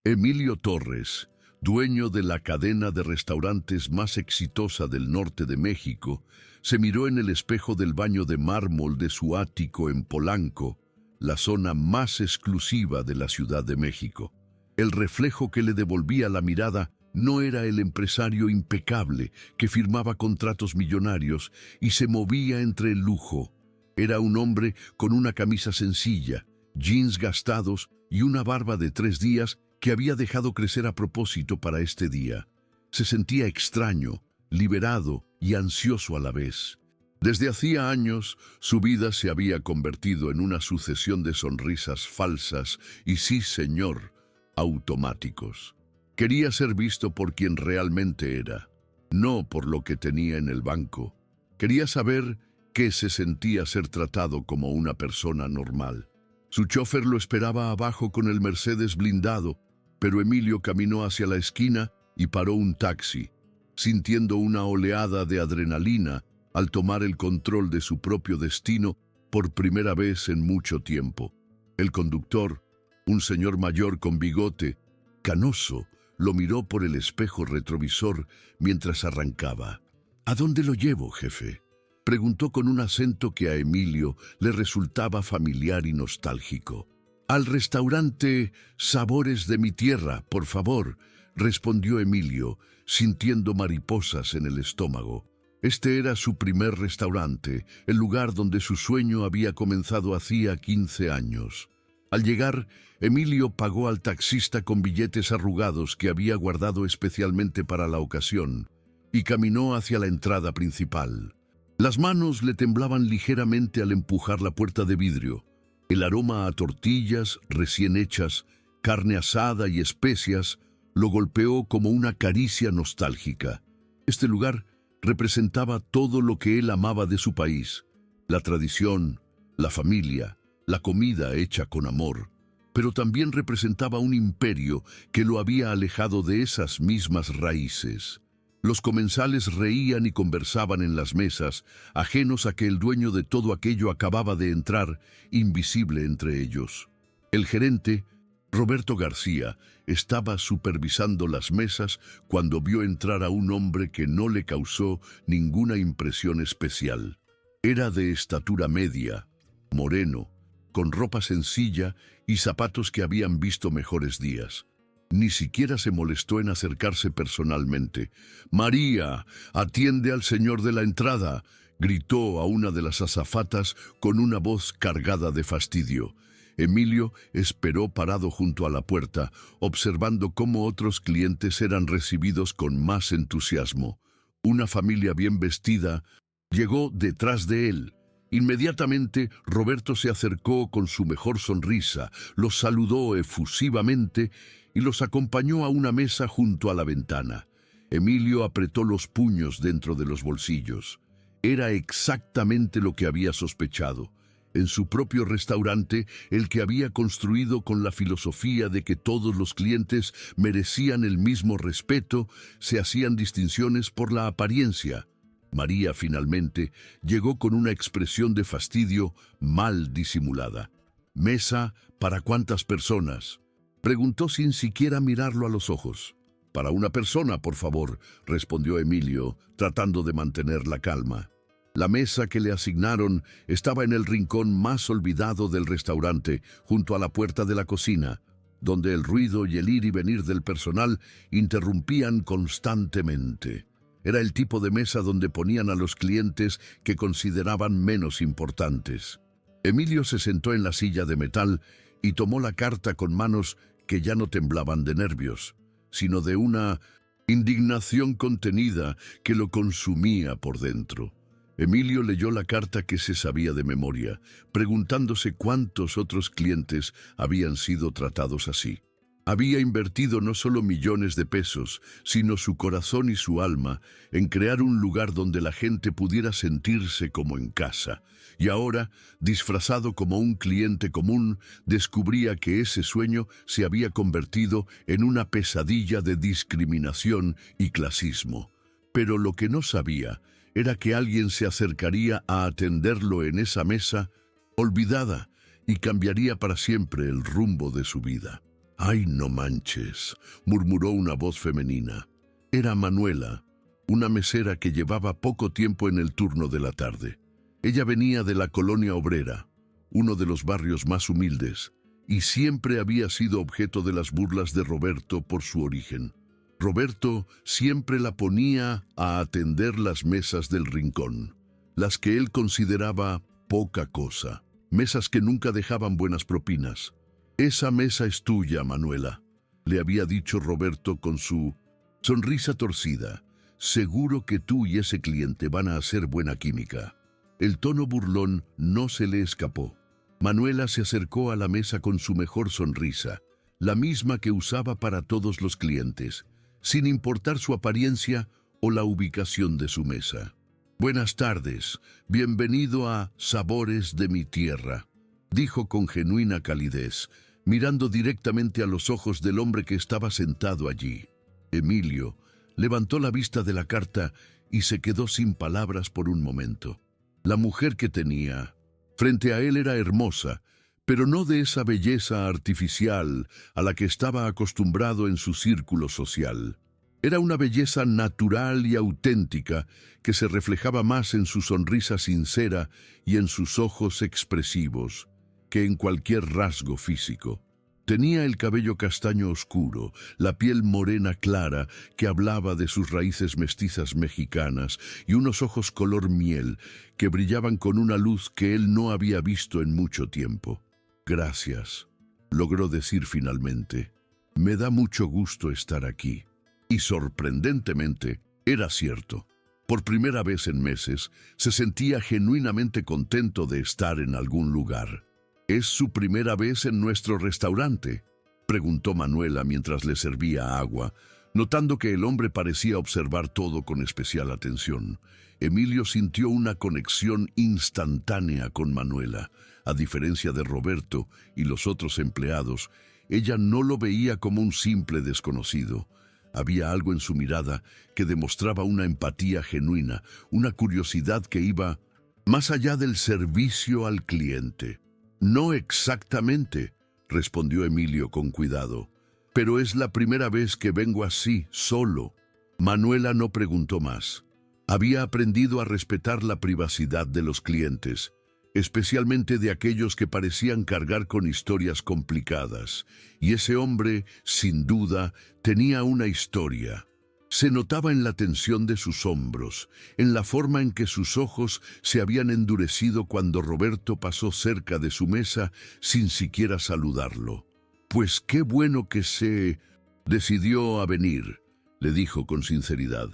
Emilio Torres, dueño de la cadena de restaurantes más exitosa del norte de México, se miró en el espejo del baño de mármol de su ático en Polanco, la zona más exclusiva de la Ciudad de México. El reflejo que le devolvía la mirada no era el empresario impecable que firmaba contratos millonarios y se movía entre el lujo. Era un hombre con una camisa sencilla, jeans gastados y una barba de 3 días que había dejado crecer a propósito para este día. Se sentía extraño, liberado y ansioso a la vez. Desde hacía años, su vida se había convertido en una sucesión de sonrisas falsas y, sí señor, automáticos. Quería ser visto por quien realmente era, no por lo que tenía en el banco. Quería saber qué se sentía ser tratado como una persona normal. Su chofer lo esperaba abajo con el Mercedes blindado, pero Emilio caminó hacia la esquina y paró un taxi, sintiendo una oleada de adrenalina al tomar el control de su propio destino por primera vez en mucho tiempo. El conductor, un señor mayor con bigote, canoso, lo miró por el espejo retrovisor mientras arrancaba. «¿A dónde lo llevo, jefe?», preguntó con un acento que a Emilio le resultaba familiar y nostálgico. «Al restaurante Sabores de mi Tierra, por favor», respondió Emilio, sintiendo mariposas en el estómago. Este era su primer restaurante, el lugar donde su sueño había comenzado hacía 15 años. Al llegar, Emilio pagó al taxista con billetes arrugados que había guardado especialmente para la ocasión y caminó hacia la entrada principal. Las manos le temblaban ligeramente al empujar la puerta de vidrio. El aroma a tortillas recién hechas, carne asada y especias lo golpeó como una caricia nostálgica. Este lugar representaba todo lo que él amaba de su país: la tradición, la familia, la comida hecha con amor, pero también representaba un imperio que lo había alejado de esas mismas raíces. Los comensales reían y conversaban en las mesas, ajenos a que el dueño de todo aquello acababa de entrar, invisible entre ellos. El gerente, Roberto García, estaba supervisando las mesas cuando vio entrar a un hombre que no le causó ninguna impresión especial. Era de estatura media, moreno, con ropa sencilla y zapatos que habían visto mejores días. Ni siquiera se molestó en acercarse personalmente. «María, atiende al señor de la entrada», gritó a una de las azafatas con una voz cargada de fastidio. Emilio esperó parado junto a la puerta, observando cómo otros clientes eran recibidos con más entusiasmo. Una familia bien vestida llegó detrás de él. Inmediatamente, Roberto se acercó con su mejor sonrisa, los saludó efusivamente y los acompañó a una mesa junto a la ventana. Emilio apretó los puños dentro de los bolsillos. Era exactamente lo que había sospechado. En su propio restaurante, el que había construido con la filosofía de que todos los clientes merecían el mismo respeto, se hacían distinciones por la apariencia. María finalmente llegó con una expresión de fastidio mal disimulada. «¿Mesa para cuántas personas?», preguntó sin siquiera mirarlo a los ojos. «Para una persona, por favor», respondió Emilio, tratando de mantener la calma. La mesa que le asignaron estaba en el rincón más olvidado del restaurante, junto a la puerta de la cocina, donde el ruido y el ir y venir del personal interrumpían constantemente. Era el tipo de mesa donde ponían a los clientes que consideraban menos importantes. Emilio se sentó en la silla de metal y tomó la carta con manos que ya no temblaban de nervios, sino de una indignación contenida que lo consumía por dentro. Emilio leyó la carta que se sabía de memoria, preguntándose cuántos otros clientes habían sido tratados así. Había invertido no solo millones de pesos, sino su corazón y su alma en crear un lugar donde la gente pudiera sentirse como en casa. Y ahora, disfrazado como un cliente común, descubría que ese sueño se había convertido en una pesadilla de discriminación y clasismo. Pero lo que no sabía era que alguien se acercaría a atenderlo en esa mesa olvidada y cambiaría para siempre el rumbo de su vida. «Ay, no manches», murmuró una voz femenina. Era Manuela, una mesera que llevaba poco tiempo en el turno de la tarde. Ella venía de la Colonia Obrera, uno de los barrios más humildes, y siempre había sido objeto de las burlas de Roberto por su origen. Roberto siempre la ponía a atender las mesas del rincón, las que él consideraba poca cosa, mesas que nunca dejaban buenas propinas. «Esa mesa es tuya, Manuela», le había dicho Roberto con su sonrisa torcida. «Seguro que tú y ese cliente van a hacer buena química». El tono burlón no se le escapó. Manuela se acercó a la mesa con su mejor sonrisa, la misma que usaba para todos los clientes, sin importar su apariencia o la ubicación de su mesa. «Buenas tardes, bienvenido a Sabores de mi Tierra», dijo con genuina calidez, mirando directamente a los ojos del hombre que estaba sentado allí. Emilio levantó la vista de la carta y se quedó sin palabras por un momento. La mujer que tenía frente a él era hermosa, pero no de esa belleza artificial a la que estaba acostumbrado en su círculo social. Era una belleza natural y auténtica que se reflejaba más en su sonrisa sincera y en sus ojos expresivos que en cualquier rasgo físico. Tenía el cabello castaño oscuro, la piel morena clara que hablaba de sus raíces mestizas mexicanas y unos ojos color miel que brillaban con una luz que él no había visto en mucho tiempo. «Gracias», logró decir finalmente. «Me da mucho gusto estar aquí». Y sorprendentemente, era cierto. Por primera vez en meses, se sentía genuinamente contento de estar en algún lugar. «¿Es su primera vez en nuestro restaurante?», preguntó Manuela mientras le servía agua, notando que el hombre parecía observar todo con especial atención. Emilio sintió una conexión instantánea con Manuela. A diferencia de Roberto y los otros empleados, ella no lo veía como un simple desconocido. Había algo en su mirada que demostraba una empatía genuina, una curiosidad que iba más allá del servicio al cliente. «No exactamente», respondió Emilio con cuidado, «pero es la primera vez que vengo así, solo». Manuela no preguntó más. Había aprendido a respetar la privacidad de los clientes, especialmente de aquellos que parecían cargar con historias complicadas, y ese hombre, sin duda, tenía una historia. Se notaba en la tensión de sus hombros, en la forma en que sus ojos se habían endurecido cuando Roberto pasó cerca de su mesa sin siquiera saludarlo. «Pues qué bueno que se decidió a venir», le dijo con sinceridad.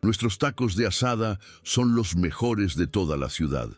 «Nuestros tacos de asada son los mejores de toda la ciudad.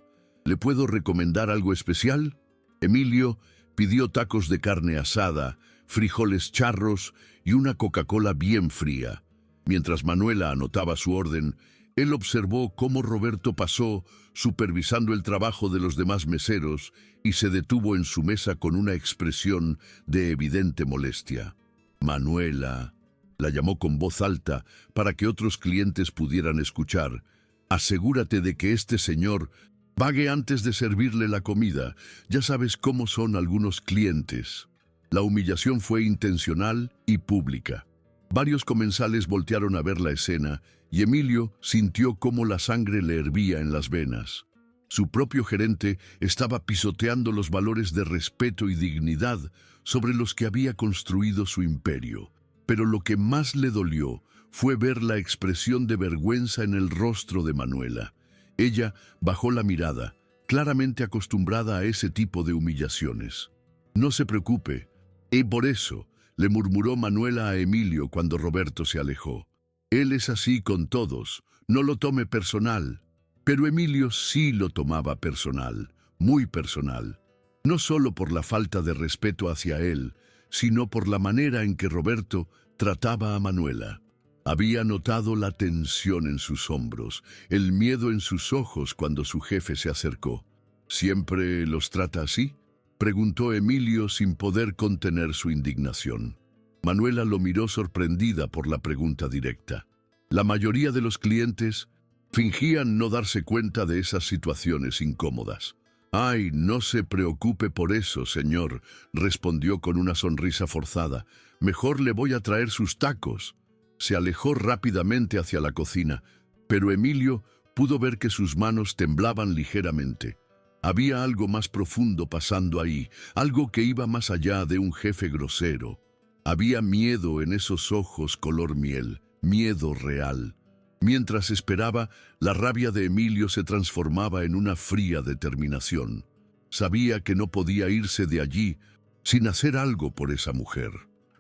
¿Le puedo recomendar algo especial?» Emilio pidió tacos de carne asada, frijoles charros y una Coca-Cola bien fría. Mientras Manuela anotaba su orden, él observó cómo Roberto pasó supervisando el trabajo de los demás meseros y se detuvo en su mesa con una expresión de evidente molestia. «Manuela», la llamó con voz alta para que otros clientes pudieran escuchar, «asegúrate de que este señor pague antes de servirle la comida. Ya sabes cómo son algunos clientes». La humillación fue intencional y pública. Varios comensales voltearon a ver la escena y Emilio sintió cómo la sangre le hervía en las venas. Su propio gerente estaba pisoteando los valores de respeto y dignidad sobre los que había construido su imperio. Pero lo que más le dolió fue ver la expresión de vergüenza en el rostro de Manuela. Ella bajó la mirada, claramente acostumbrada a ese tipo de humillaciones. «No se preocupe, y por eso», le murmuró Manuela a Emilio cuando Roberto se alejó. «Él es así con todos, no lo tome personal». Pero Emilio sí lo tomaba personal, muy personal. No solo por la falta de respeto hacia él, sino por la manera en que Roberto trataba a Manuela. Había notado la tensión en sus hombros, el miedo en sus ojos cuando su jefe se acercó. «¿Siempre los trata así?», preguntó Emilio sin poder contener su indignación. Manuela lo miró sorprendida por la pregunta directa. La mayoría de los clientes fingían no darse cuenta de esas situaciones incómodas. «Ay, no se preocupe por eso, señor», respondió con una sonrisa forzada. «Mejor le voy a traer sus tacos». Se alejó rápidamente hacia la cocina, pero Emilio pudo ver que sus manos temblaban ligeramente. Había algo más profundo pasando ahí, algo que iba más allá de un jefe grosero. Había miedo en esos ojos color miel, miedo real. Mientras esperaba, la rabia de Emilio se transformaba en una fría determinación. Sabía que no podía irse de allí sin hacer algo por esa mujer.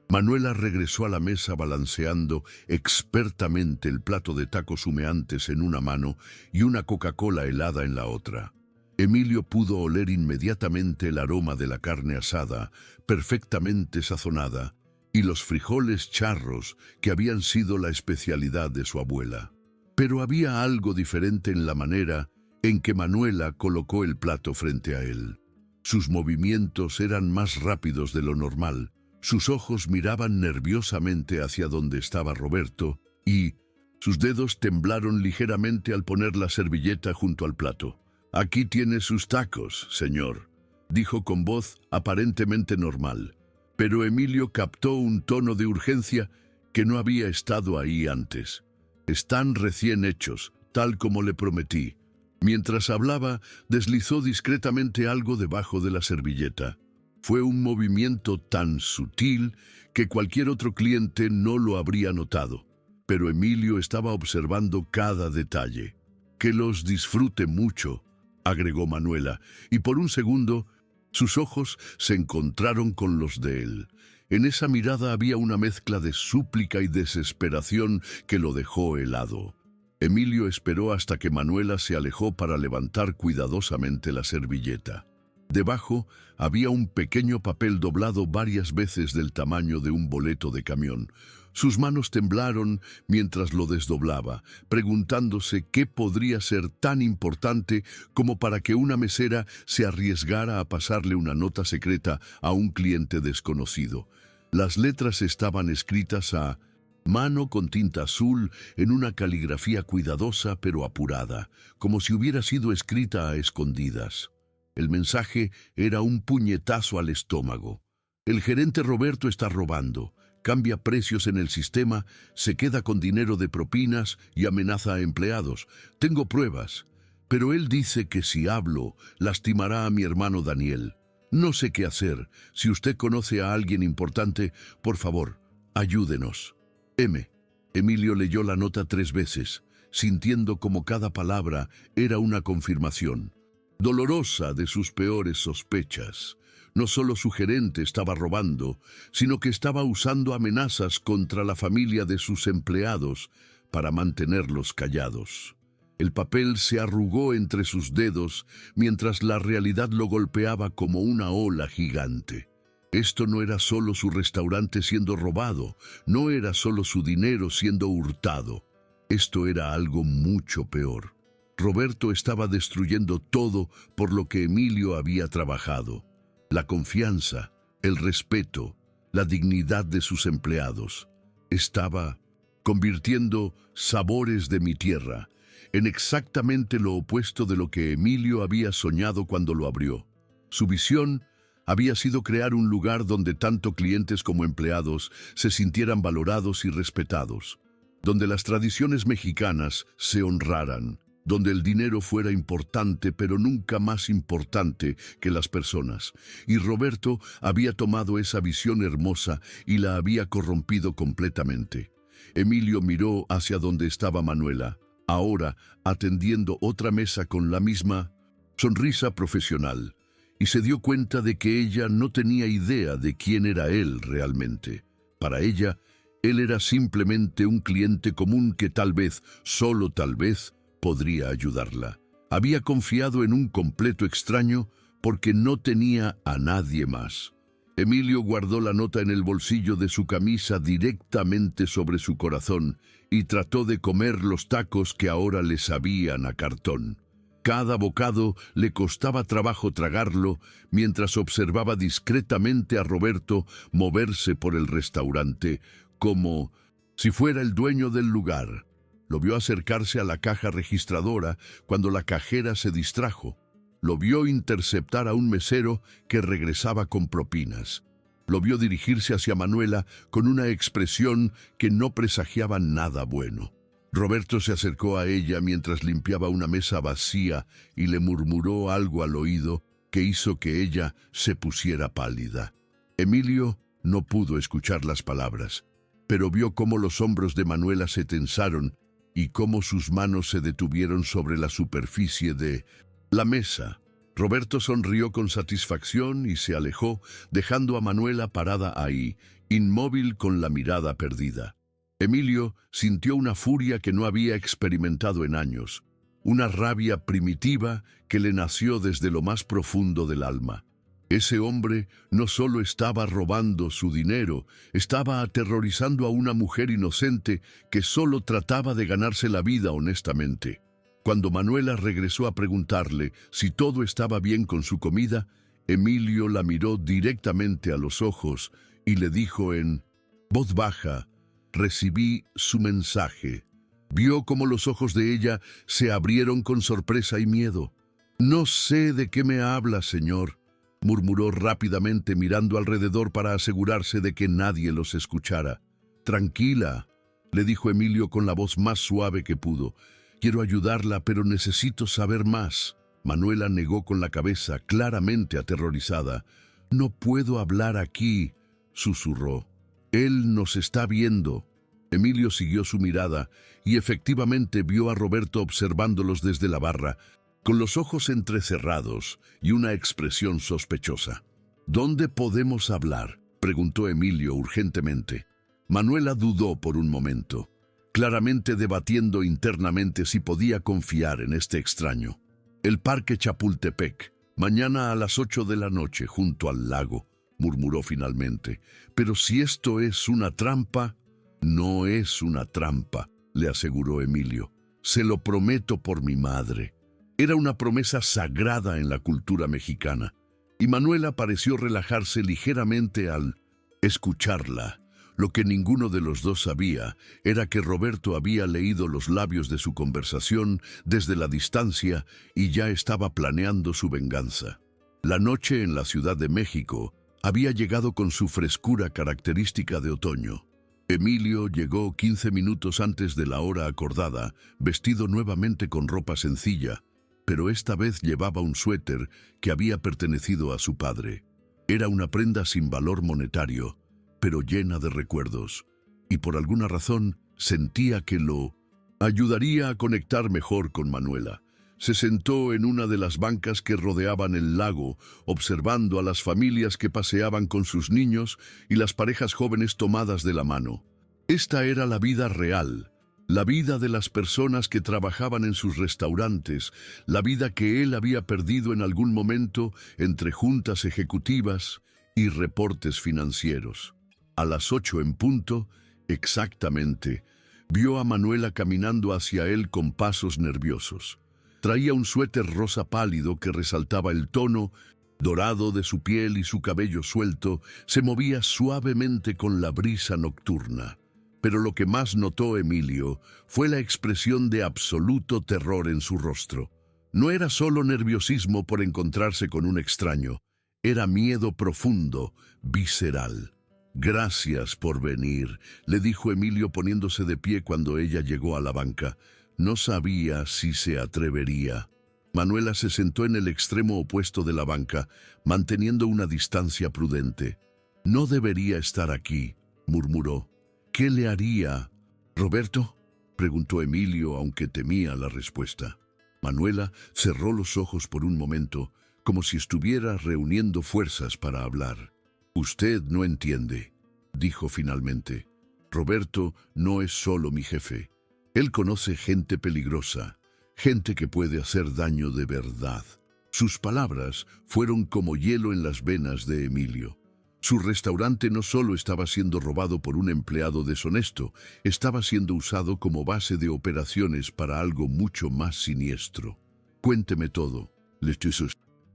Manuela regresó a la mesa balanceando expertamente el plato de tacos humeantes en una mano y una Coca-Cola helada en la otra. Emilio pudo oler inmediatamente el aroma de la carne asada, perfectamente sazonada, y los frijoles charros que habían sido la especialidad de su abuela. Pero había algo diferente en la manera en que Manuela colocó el plato frente a él. Sus movimientos eran más rápidos de lo normal. Sus ojos miraban nerviosamente hacia donde estaba Roberto y sus dedos temblaron ligeramente al poner la servilleta junto al plato. «Aquí tiene sus tacos, señor», dijo con voz aparentemente normal. Pero Emilio captó un tono de urgencia que no había estado ahí antes. «Están recién hechos, tal como le prometí». Mientras hablaba, deslizó discretamente algo debajo de la servilleta. Fue un movimiento tan sutil que cualquier otro cliente no lo habría notado. Pero Emilio estaba observando cada detalle. «Que los disfrute mucho», agregó Manuela, y por un segundo sus ojos se encontraron con los de él. En esa mirada había una mezcla de súplica y desesperación que lo dejó helado. Emilio esperó hasta que Manuela se alejó para levantar cuidadosamente la servilleta. Debajo había un pequeño papel doblado varias veces del tamaño de un boleto de camión. Sus manos temblaron mientras lo desdoblaba, preguntándose qué podría ser tan importante como para que una mesera se arriesgara a pasarle una nota secreta a un cliente desconocido. Las letras estaban escritas a mano con tinta azul en una caligrafía cuidadosa pero apurada, como si hubiera sido escrita a escondidas. El mensaje era un puñetazo al estómago. «El gerente Roberto está robando. Cambia precios en el sistema, se queda con dinero de propinas y amenaza a empleados. Tengo pruebas. Pero él dice que si hablo, lastimará a mi hermano Daniel. No sé qué hacer. Si usted conoce a alguien importante, por favor, ayúdenos. M». Emilio leyó la nota 3 veces, sintiendo como cada palabra era una confirmación dolorosa de sus peores sospechas. No solo su gerente estaba robando, sino que estaba usando amenazas contra la familia de sus empleados para mantenerlos callados. El papel se arrugó entre sus dedos mientras la realidad lo golpeaba como una ola gigante. Esto no era solo su restaurante siendo robado, no era solo su dinero siendo hurtado. Esto era algo mucho peor. Roberto estaba destruyendo todo por lo que Emilio había trabajado. La confianza, el respeto, la dignidad de sus empleados. Estaba convirtiendo Sabores de mi Tierra en exactamente lo opuesto de lo que Emilio había soñado cuando lo abrió. Su visión había sido crear un lugar donde tanto clientes como empleados se sintieran valorados y respetados, donde las tradiciones mexicanas se honraran, donde el dinero fuera importante, pero nunca más importante que las personas. Y Roberto había tomado esa visión hermosa y la había corrompido completamente. Emilio miró hacia donde estaba Manuela, ahora atendiendo otra mesa con la misma sonrisa profesional, y se dio cuenta de que ella no tenía idea de quién era él realmente. Para ella, él era simplemente un cliente común que tal vez, solo tal vez, podría ayudarla. Había confiado en un completo extraño porque no tenía a nadie más. Emilio guardó la nota en el bolsillo de su camisa directamente sobre su corazón y trató de comer los tacos que ahora le sabían a cartón. Cada bocado le costaba trabajo tragarlo mientras observaba discretamente a Roberto moverse por el restaurante como si fuera el dueño del lugar. Lo vio acercarse a la caja registradora cuando la cajera se distrajo. Lo vio interceptar a un mesero que regresaba con propinas. Lo vio dirigirse hacia Manuela con una expresión que no presagiaba nada bueno. Roberto se acercó a ella mientras limpiaba una mesa vacía y le murmuró algo al oído que hizo que ella se pusiera pálida. Emilio no pudo escuchar las palabras, pero vio cómo los hombros de Manuela se tensaron y cómo sus manos se detuvieron sobre la superficie de la mesa. Roberto sonrió con satisfacción y se alejó, dejando a Manuela parada ahí, inmóvil con la mirada perdida. Emilio sintió una furia que no había experimentado en años, una rabia primitiva que le nació desde lo más profundo del alma. Ese hombre no solo estaba robando su dinero, estaba aterrorizando a una mujer inocente que solo trataba de ganarse la vida honestamente. Cuando Manuela regresó a preguntarle si todo estaba bien con su comida, Emilio la miró directamente a los ojos y le dijo en voz baja: «Recibí su mensaje». Vio cómo los ojos de ella se abrieron con sorpresa y miedo. «No sé de qué me habla, señor», murmuró rápidamente mirando alrededor para asegurarse de que nadie los escuchara. «Tranquila», le dijo Emilio con la voz más suave que pudo. «Quiero ayudarla, pero necesito saber más». Manuela negó con la cabeza, claramente aterrorizada. «No puedo hablar aquí», susurró. «Él nos está viendo». Emilio siguió su mirada y efectivamente vio a Roberto observándolos desde la barra, con los ojos entrecerrados y una expresión sospechosa. «¿Dónde podemos hablar?», preguntó Emilio urgentemente. Manuela dudó por un momento, claramente debatiendo internamente si podía confiar en este extraño. «El Parque Chapultepec, mañana a las 8 de la noche, junto al lago», murmuró finalmente. «Pero si esto es una trampa». «No es una trampa», le aseguró Emilio. «Se lo prometo por mi madre». Era una promesa sagrada en la cultura mexicana, y Manuela pareció relajarse ligeramente al escucharla. Lo que ninguno de los dos sabía era que Roberto había leído los labios de su conversación desde la distancia y ya estaba planeando su venganza. La noche en la Ciudad de México había llegado con su frescura característica de otoño. Emilio llegó 15 minutos antes de la hora acordada, vestido nuevamente con ropa sencilla, pero esta vez llevaba un suéter que había pertenecido a su padre. Era una prenda sin valor monetario, pero llena de recuerdos, y por alguna razón sentía que lo ayudaría a conectar mejor con Manuela. Se sentó en una de las bancas que rodeaban el lago, observando a las familias que paseaban con sus niños y las parejas jóvenes tomadas de la mano. Esta era la vida real, la vida de las personas que trabajaban en sus restaurantes, la vida que él había perdido en algún momento entre juntas ejecutivas y reportes financieros. A las 8 en punto, exactamente, vio a Manuela caminando hacia él con pasos nerviosos. Traía un suéter rosa pálido que resaltaba el tono dorado de su piel y su cabello suelto se movía suavemente con la brisa nocturna. Pero lo que más notó Emilio fue la expresión de absoluto terror en su rostro. No era solo nerviosismo por encontrarse con un extraño, era miedo profundo, visceral. «Gracias por venir», le dijo Emilio poniéndose de pie cuando ella llegó a la banca. No sabía si se atrevería. Manuela se sentó en el extremo opuesto de la banca, manteniendo una distancia prudente. «No debería estar aquí», murmuró. «¿Qué le haría?» «¿Roberto?», preguntó Emilio, aunque temía la respuesta. Manuela cerró los ojos por un momento, como si estuviera reuniendo fuerzas para hablar. «Usted no entiende», dijo finalmente. «Roberto no es solo mi jefe. Él conoce gente peligrosa, gente que puede hacer daño de verdad». Sus palabras fueron como hielo en las venas de Emilio. Su restaurante no solo estaba siendo robado por un empleado deshonesto, estaba siendo usado como base de operaciones para algo mucho más siniestro. «Cuénteme todo», le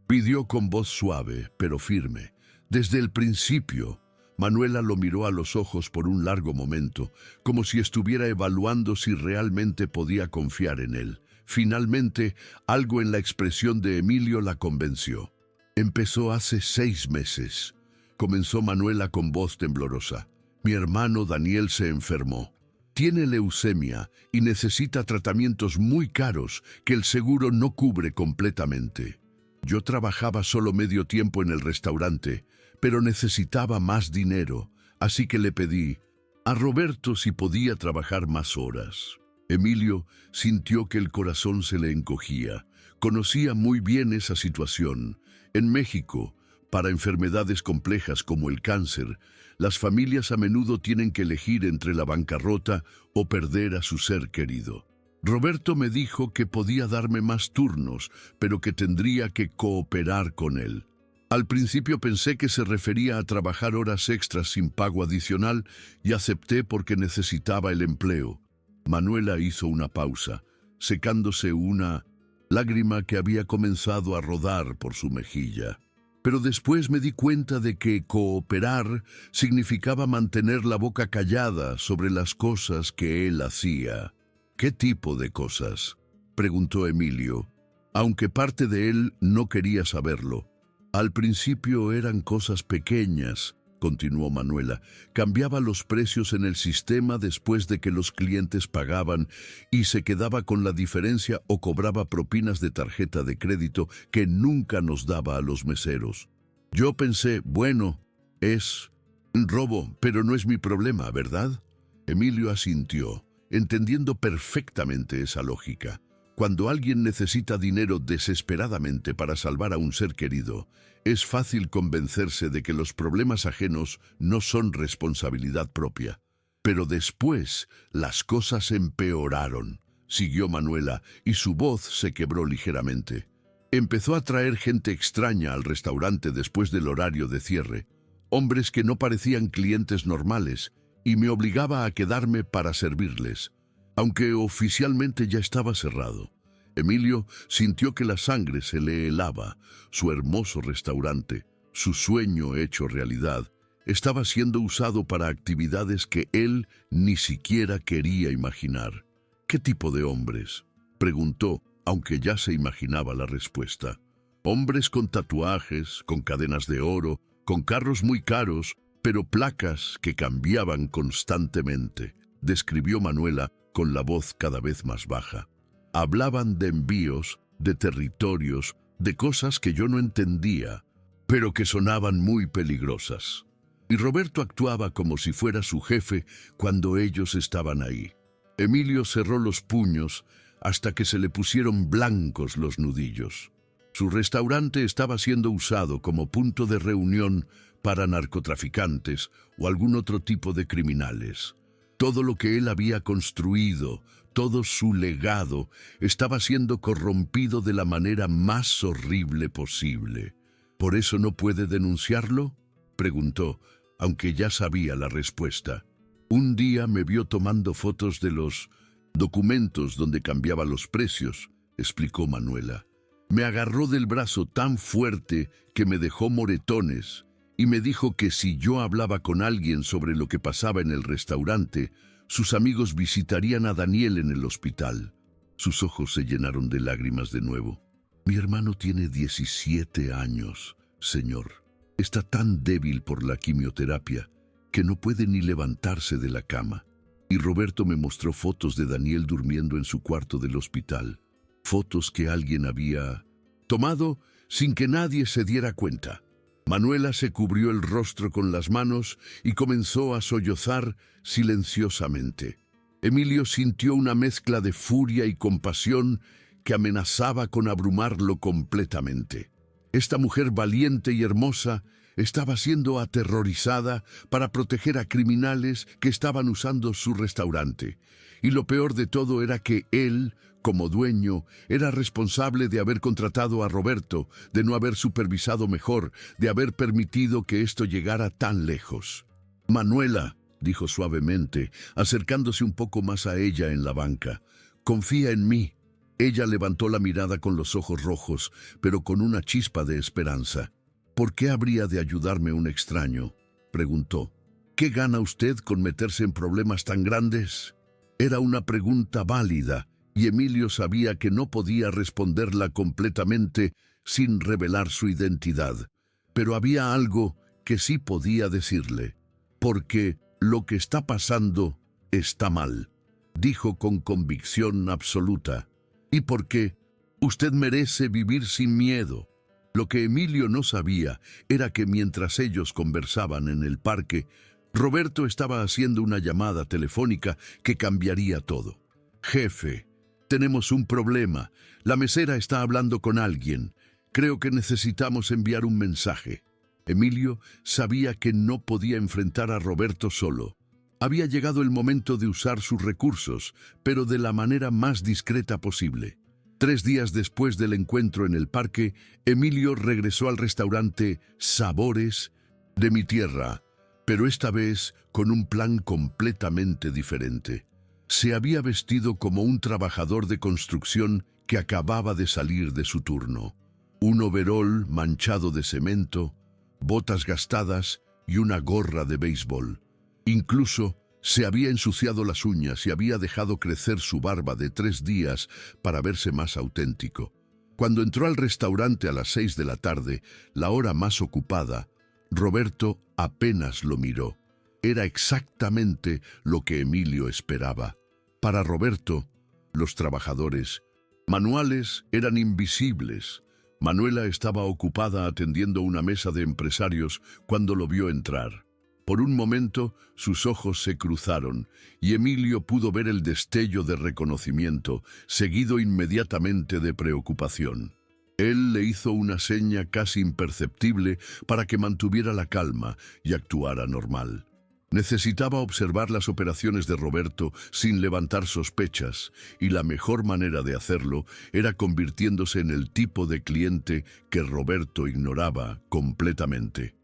pidió con voz suave, pero firme. Desde el principio, Manuela lo miró a los ojos por un largo momento, como si estuviera evaluando si realmente podía confiar en él. Finalmente, algo en la expresión de Emilio la convenció. Empezó hace 6 meses. Comenzó Manuela con voz temblorosa. Mi hermano Daniel se enfermó. Tiene leucemia y necesita tratamientos muy caros que el seguro no cubre completamente. Yo trabajaba solo medio tiempo en el restaurante, pero necesitaba más dinero, así que le pedí a Roberto si podía trabajar más horas. Emilio sintió que el corazón se le encogía. Conocía muy bien esa situación. En México, para enfermedades complejas como el cáncer, las familias a menudo tienen que elegir entre la bancarrota o perder a su ser querido. Roberto me dijo que podía darme más turnos, pero que tendría que cooperar con él. Al principio pensé que se refería a trabajar horas extras sin pago adicional y acepté porque necesitaba el empleo. Manuela hizo una pausa, secándose una lágrima que había comenzado a rodar por su mejilla. Pero después me di cuenta de que cooperar significaba mantener la boca callada sobre las cosas que él hacía. ¿Qué tipo de cosas?, preguntó Emilio, aunque parte de él no quería saberlo. Al principio eran cosas pequeñas, continuó Manuela. Cambiaba los precios en el sistema después de que los clientes pagaban y se quedaba con la diferencia o cobraba propinas de tarjeta de crédito que nunca nos daba a los meseros. Yo pensé, bueno, es un robo, pero no es mi problema, ¿verdad? Emilio asintió, entendiendo perfectamente esa lógica. Cuando alguien necesita dinero desesperadamente para salvar a un ser querido, es fácil convencerse de que los problemas ajenos no son responsabilidad propia. Pero después las cosas empeoraron, siguió Manuela, y su voz se quebró ligeramente. Empezó a traer gente extraña al restaurante después del horario de cierre, hombres que no parecían clientes normales, y me obligaba a quedarme para servirles, aunque oficialmente ya estaba cerrado. Emilio sintió que la sangre se le helaba. Su hermoso restaurante, su sueño hecho realidad, estaba siendo usado para actividades que él ni siquiera quería imaginar. ¿Qué tipo de hombres?, preguntó, aunque ya se imaginaba la respuesta. Hombres con tatuajes, con cadenas de oro, con carros muy caros, pero placas que cambiaban constantemente, describió Manuela con la voz cada vez más baja. Hablaban de envíos, de territorios, de cosas que yo no entendía, pero que sonaban muy peligrosas. Y Roberto actuaba como si fuera su jefe cuando ellos estaban ahí. Emilio cerró los puños hasta que se le pusieron blancos los nudillos. Su restaurante estaba siendo usado como punto de reunión para narcotraficantes o algún otro tipo de criminales. Todo lo que él había construido, todo su legado, estaba siendo corrompido de la manera más horrible posible. ¿Por eso no puede denunciarlo?, preguntó, aunque ya sabía la respuesta. Un día me vio tomando fotos de los documentos donde cambiaba los precios, explicó Manuela. Me agarró del brazo tan fuerte que me dejó moretones y me dijo que si yo hablaba con alguien sobre lo que pasaba en el restaurante, sus amigos visitarían a Daniel en el hospital. Sus ojos se llenaron de lágrimas de nuevo. Mi hermano tiene 17 años, señor. Está tan débil por la quimioterapia que no puede ni levantarse de la cama. Y Roberto me mostró fotos de Daniel durmiendo en su cuarto del hospital. Fotos que alguien había tomado sin que nadie se diera cuenta. Manuela se cubrió el rostro con las manos y comenzó a sollozar silenciosamente. Emilio sintió una mezcla de furia y compasión que amenazaba con abrumarlo completamente. Esta mujer valiente y hermosa estaba siendo aterrorizada para proteger a criminales que estaban usando su restaurante. Y lo peor de todo era que él, como dueño, era responsable de haber contratado a Roberto, de no haber supervisado mejor, de haber permitido que esto llegara tan lejos. Manuela, dijo suavemente, acercándose un poco más a ella en la banca, confía en mí. Ella levantó la mirada con los ojos rojos, pero con una chispa de esperanza. ¿Por qué habría de ayudarme un extraño?, preguntó. ¿Qué gana usted con meterse en problemas tan grandes? Era una pregunta válida y Emilio sabía que no podía responderla completamente sin revelar su identidad. Pero había algo que sí podía decirle, porque lo que está pasando está mal, dijo con convicción absoluta, y porque usted merece vivir sin miedo. Lo que Emilio no sabía era que mientras ellos conversaban en el parque, Roberto estaba haciendo una llamada telefónica que cambiaría todo. Jefe, tenemos un problema. La mesera está hablando con alguien. Creo que necesitamos enviar un mensaje. Emilio sabía que no podía enfrentar a Roberto solo. Había llegado el momento de usar sus recursos, pero de la manera más discreta posible. 3 días después del encuentro en el parque, Emilio regresó al restaurante Sabores de mi tierra, pero esta vez con un plan completamente diferente. Se había vestido como un trabajador de construcción que acababa de salir de su turno. Un overol manchado de cemento, botas gastadas y una gorra de béisbol. Incluso se había ensuciado las uñas y había dejado crecer su barba de 3 días para verse más auténtico. Cuando entró al restaurante a las 6 de la tarde, la hora más ocupada, Roberto apenas lo miró. Era exactamente lo que Emilio esperaba. Para Roberto, los trabajadores manuales eran invisibles. Manuela estaba ocupada atendiendo una mesa de empresarios cuando lo vio entrar. Por un momento, sus ojos se cruzaron y Emilio pudo ver el destello de reconocimiento, seguido inmediatamente de preocupación. Él le hizo una seña casi imperceptible para que mantuviera la calma y actuara normal. Necesitaba observar las operaciones de Roberto sin levantar sospechas, y la mejor manera de hacerlo era convirtiéndose en el tipo de cliente que Roberto ignoraba completamente.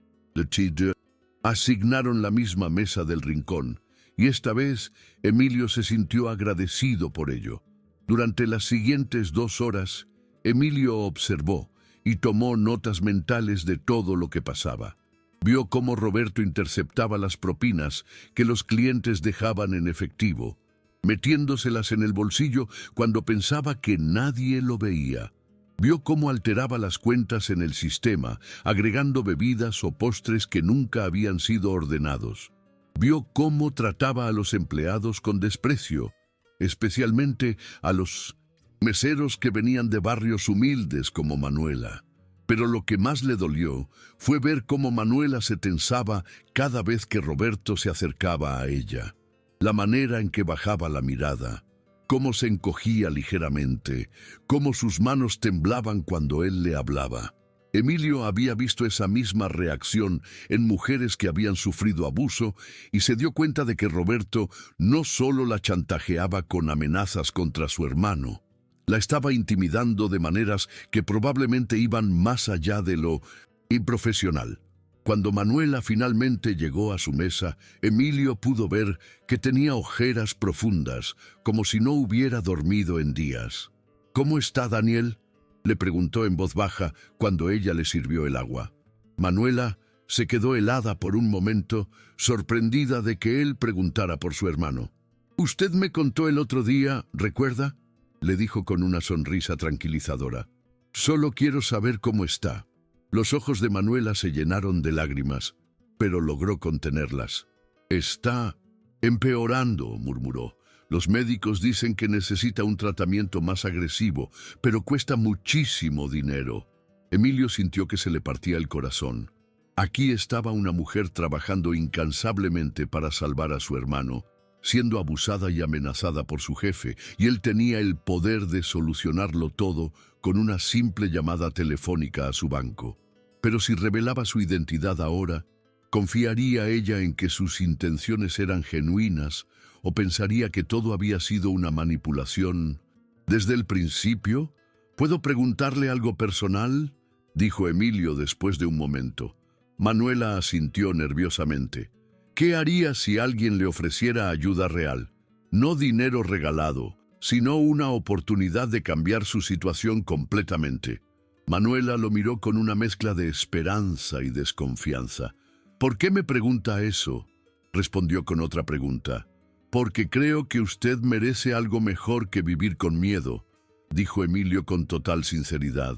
Asignaron la misma mesa del rincón, y esta vez Emilio se sintió agradecido por ello. Durante las siguientes 2 horas, Emilio observó y tomó notas mentales de todo lo que pasaba. Vio cómo Roberto interceptaba las propinas que los clientes dejaban en efectivo, metiéndoselas en el bolsillo cuando pensaba que nadie lo veía. Vio cómo alteraba las cuentas en el sistema, agregando bebidas o postres que nunca habían sido ordenados. Vio cómo trataba a los empleados con desprecio, especialmente a los meseros que venían de barrios humildes como Manuela. Pero lo que más le dolió fue ver cómo Manuela se tensaba cada vez que Roberto se acercaba a ella. La manera en que bajaba la mirada, cómo se encogía ligeramente, cómo sus manos temblaban cuando él le hablaba. Emilio había visto esa misma reacción en mujeres que habían sufrido abuso y se dio cuenta de que Roberto no solo la chantajeaba con amenazas contra su hermano, la estaba intimidando de maneras que probablemente iban más allá de lo improfesional. Cuando Manuela finalmente llegó a su mesa, Emilio pudo ver que tenía ojeras profundas, como si no hubiera dormido en días. «¿Cómo está Daniel?», le preguntó en voz baja cuando ella le sirvió el agua. Manuela se quedó helada por un momento, sorprendida de que él preguntara por su hermano. «Usted me contó el otro día, ¿recuerda?», le dijo con una sonrisa tranquilizadora. «Solo quiero saber cómo está». Los ojos de Manuela se llenaron de lágrimas, pero logró contenerlas. «Está empeorando», murmuró. «Los médicos dicen que necesita un tratamiento más agresivo, pero cuesta muchísimo dinero». Emilio sintió que se le partía el corazón. Aquí estaba una mujer trabajando incansablemente para salvar a su hermano, siendo abusada y amenazada por su jefe, y él tenía el poder de solucionarlo todo con una simple llamada telefónica a su banco. Pero si revelaba su identidad ahora, ¿confiaría ella en que sus intenciones eran genuinas o pensaría que todo había sido una manipulación desde el principio? «¿Puedo preguntarle algo personal?», dijo Emilio después de un momento. Manuela asintió nerviosamente. «¿Qué haría si alguien le ofreciera ayuda real? No dinero regalado, sino una oportunidad de cambiar su situación completamente». Manuela lo miró con una mezcla de esperanza y desconfianza. «¿Por qué me pregunta eso?», respondió con otra pregunta. Porque creo que usted merece algo mejor que vivir con miedo, dijo Emilio con total sinceridad.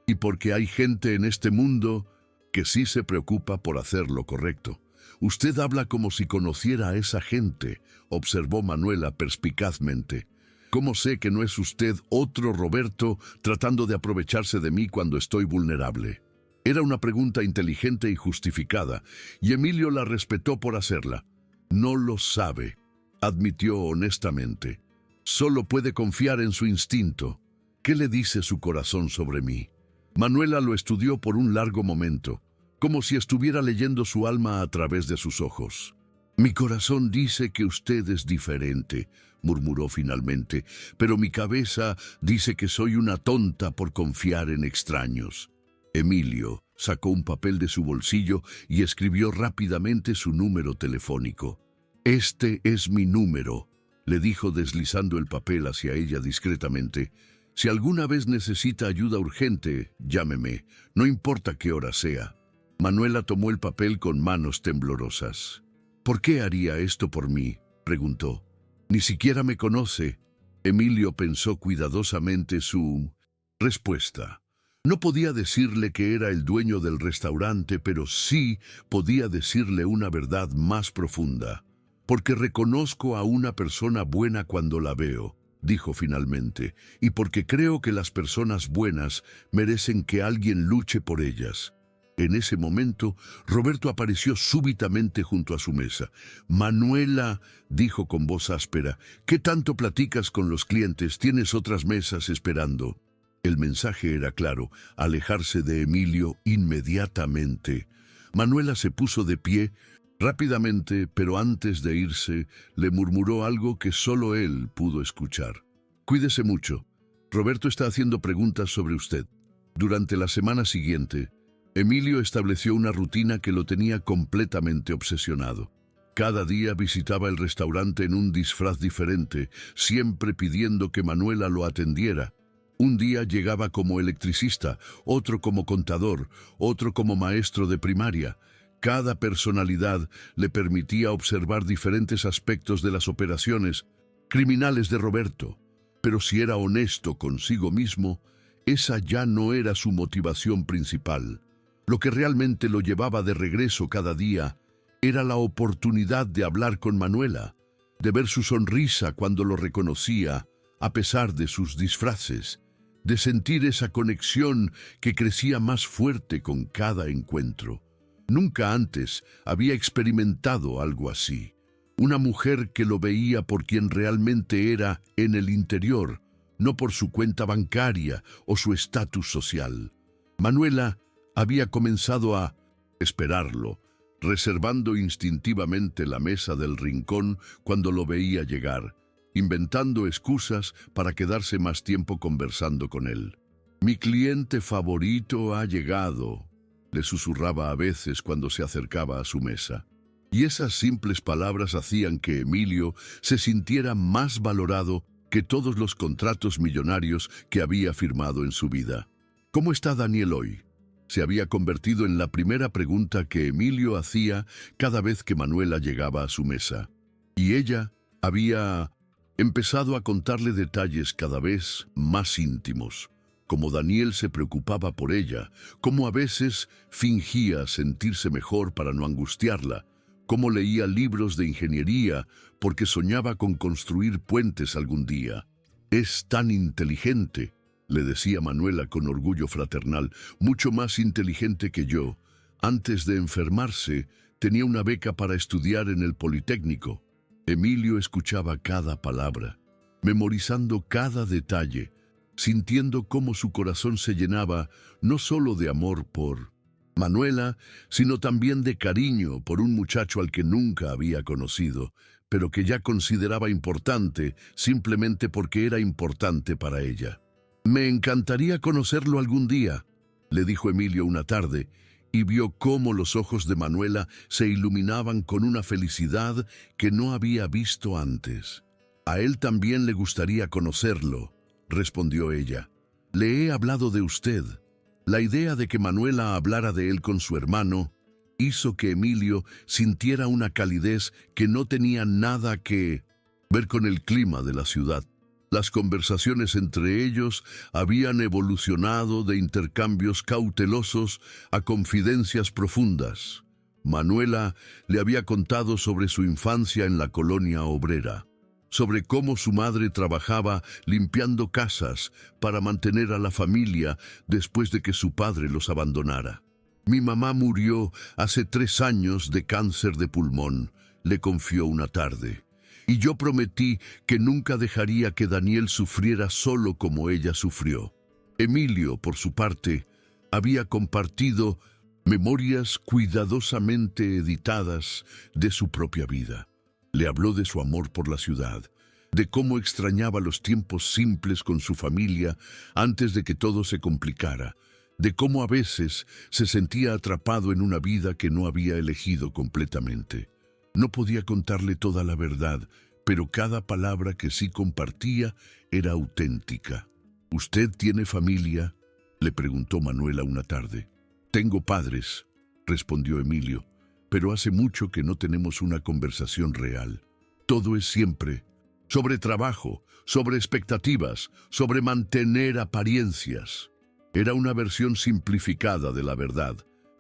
Y porque hay gente en este mundo que sí se preocupa por hacer lo correcto. Usted habla como si conociera a esa gente, observó Manuela perspicazmente. ¿Cómo sé que no es usted otro Roberto tratando de aprovecharse de mí cuando estoy vulnerable? Era una pregunta inteligente y justificada, y Emilio la respetó por hacerla. No lo sabe, admitió honestamente. Solo puede confiar en su instinto. ¿Qué le dice su corazón sobre mí? Manuela lo estudió por un largo momento, como si estuviera leyendo su alma a través de sus ojos. Mi corazón dice que usted es diferente, murmuró finalmente, pero mi cabeza dice que soy una tonta por confiar en extraños. Emilio sacó un papel de su bolsillo y escribió rápidamente su número telefónico. Este es mi número, le dijo deslizando el papel hacia ella discretamente. Si alguna vez necesita ayuda urgente, llámeme, no importa qué hora sea. Manuela tomó el papel con manos temblorosas. ¿Por qué haría esto por mí?, preguntó. Ni siquiera me conoce. Emilio pensó cuidadosamente su respuesta. No podía decirle que era el dueño del restaurante, pero sí podía decirle una verdad más profunda. Porque reconozco a una persona buena cuando la veo, dijo finalmente, y porque creo que las personas buenas merecen que alguien luche por ellas. En ese momento, Roberto apareció súbitamente junto a su mesa. Manuela, dijo con voz áspera, ¿qué tanto platicas con los clientes? ¿Tienes otras mesas esperando? El mensaje era claro, alejarse de Emilio inmediatamente. Manuela se puso de pie rápidamente, pero antes de irse, le murmuró algo que solo él pudo escuchar. Cuídese mucho. Roberto está haciendo preguntas sobre usted. Durante la semana siguiente, Emilio estableció una rutina que lo tenía completamente obsesionado. Cada día visitaba el restaurante en un disfraz diferente, siempre pidiendo que Manuela lo atendiera. Un día llegaba como electricista, otro como contador, otro como maestro de primaria. Cada personalidad le permitía observar diferentes aspectos de las operaciones criminales de Roberto. Pero si era honesto consigo mismo, esa ya no era su motivación principal. Lo que realmente lo llevaba de regreso cada día era la oportunidad de hablar con Manuela, de ver su sonrisa cuando lo reconocía, a pesar de sus disfraces, de sentir esa conexión que crecía más fuerte con cada encuentro. Nunca antes había experimentado algo así. Una mujer que lo veía por quien realmente era en el interior, no por su cuenta bancaria o su estatus social. Manuela había comenzado a esperarlo, reservando instintivamente la mesa del rincón cuando lo veía llegar, inventando excusas para quedarse más tiempo conversando con él. «Mi cliente favorito ha llegado», le susurraba a veces cuando se acercaba a su mesa. Y esas simples palabras hacían que Emilio se sintiera más valorado que todos los contratos millonarios que había firmado en su vida. «¿Cómo está Daniel hoy?», se había convertido en la primera pregunta que Emilio hacía cada vez que Manuela llegaba a su mesa. Y ella había empezado a contarle detalles cada vez más íntimos, como Daniel se preocupaba por ella, cómo a veces fingía sentirse mejor para no angustiarla, cómo leía libros de ingeniería porque soñaba con construir puentes algún día. «Es tan inteligente», le decía Manuela con orgullo fraternal, «mucho más inteligente que yo. Antes de enfermarse, tenía una beca para estudiar en el Politécnico». Emilio escuchaba cada palabra, memorizando cada detalle, sintiendo cómo su corazón se llenaba no solo de amor por Manuela, sino también de cariño por un muchacho al que nunca había conocido, pero que ya consideraba importante simplemente porque era importante para ella. «Me encantaría conocerlo algún día», le dijo Emilio una tarde, y vio cómo los ojos de Manuela se iluminaban con una felicidad que no había visto antes. «A él también le gustaría conocerlo», respondió ella. «Le he hablado de usted». La idea de que Manuela hablara de él con su hermano hizo que Emilio sintiera una calidez que no tenía nada que ver con el clima de la ciudad. Las conversaciones entre ellos habían evolucionado de intercambios cautelosos a confidencias profundas. Manuela le había contado sobre su infancia en la colonia obrera, sobre cómo su madre trabajaba limpiando casas para mantener a la familia después de que su padre los abandonara. Mi mamá murió hace 3 años de cáncer de pulmón, le confió una tarde. Y yo prometí que nunca dejaría que Daniel sufriera solo como ella sufrió. Emilio, por su parte, había compartido memorias cuidadosamente editadas de su propia vida. Le habló de su amor por la ciudad, de cómo extrañaba los tiempos simples con su familia antes de que todo se complicara, de cómo a veces se sentía atrapado en una vida que no había elegido completamente. No podía contarle toda la verdad, pero cada palabra que sí compartía era auténtica. ¿Usted tiene familia?, le preguntó Manuela una tarde. Tengo padres, respondió Emilio, pero hace mucho que no tenemos una conversación real. Todo es siempre sobre trabajo, sobre expectativas, sobre mantener apariencias. Era una versión simplificada de la verdad,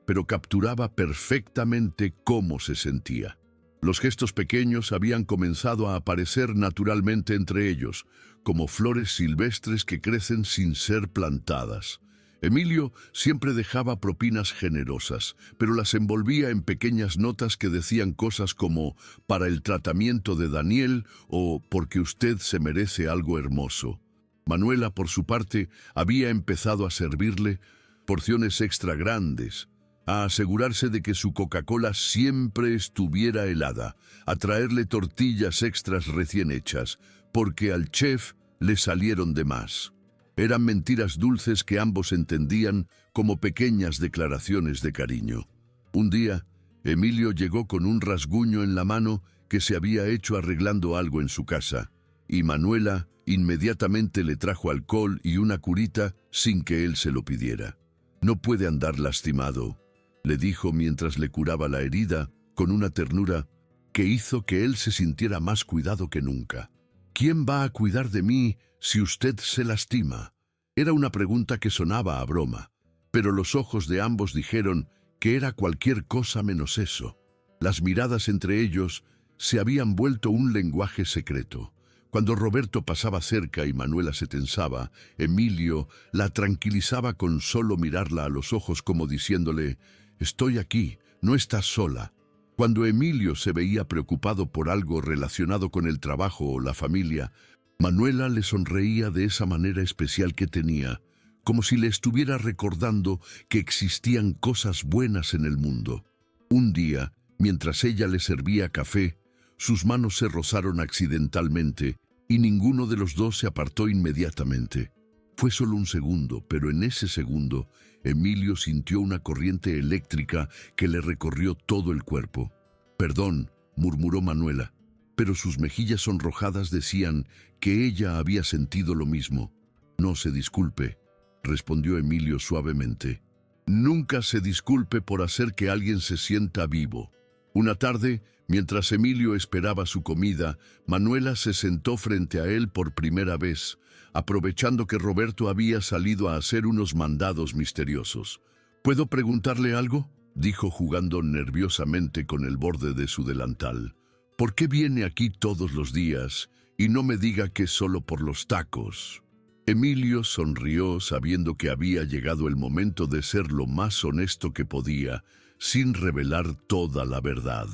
pero capturaba perfectamente cómo se sentía. Los gestos pequeños habían comenzado a aparecer naturalmente entre ellos, como flores silvestres que crecen sin ser plantadas. Emilio siempre dejaba propinas generosas, pero las envolvía en pequeñas notas que decían cosas como «para el tratamiento de Daniel» o «porque usted se merece algo hermoso». Manuela, por su parte, había empezado a servirle porciones extra grandes, a asegurarse de que su Coca-Cola siempre estuviera helada, a traerle tortillas extras recién hechas, porque al chef le salieron de más. Eran mentiras dulces que ambos entendían como pequeñas declaraciones de cariño. Un día, Emilio llegó con un rasguño en la mano que se había hecho arreglando algo en su casa, y Manuela inmediatamente le trajo alcohol y una curita sin que él se lo pidiera. «No puede andar lastimado», le dijo mientras le curaba la herida con una ternura que hizo que él se sintiera más cuidado que nunca. «¿Quién va a cuidar de mí si usted se lastima?». Era una pregunta que sonaba a broma, pero los ojos de ambos dijeron que era cualquier cosa menos eso. Las miradas entre ellos se habían vuelto un lenguaje secreto. Cuando Roberto pasaba cerca y Manuela se tensaba, Emilio la tranquilizaba con solo mirarla a los ojos como diciéndole «Estoy aquí, no estás sola». Cuando Emilio se veía preocupado por algo relacionado con el trabajo o la familia, Manuela le sonreía de esa manera especial que tenía, como si le estuviera recordando que existían cosas buenas en el mundo. Un día, mientras ella le servía café, sus manos se rozaron accidentalmente y ninguno de los dos se apartó inmediatamente. Fue solo un segundo, pero en ese segundo, Emilio sintió una corriente eléctrica que le recorrió todo el cuerpo. «Perdón», murmuró Manuela, pero sus mejillas sonrojadas decían que ella había sentido lo mismo. «No se disculpe», respondió Emilio suavemente. «Nunca se disculpe por hacer que alguien se sienta vivo». Una tarde, mientras Emilio esperaba su comida, Manuela se sentó frente a él por primera vez, aprovechando que Roberto había salido a hacer unos mandados misteriosos. «¿Puedo preguntarle algo?», dijo jugando nerviosamente con el borde de su delantal. «¿Por qué viene aquí todos los días y no me diga que es solo por los tacos?» Emilio sonrió sabiendo que había llegado el momento de ser lo más honesto que podía, sin revelar toda la verdad.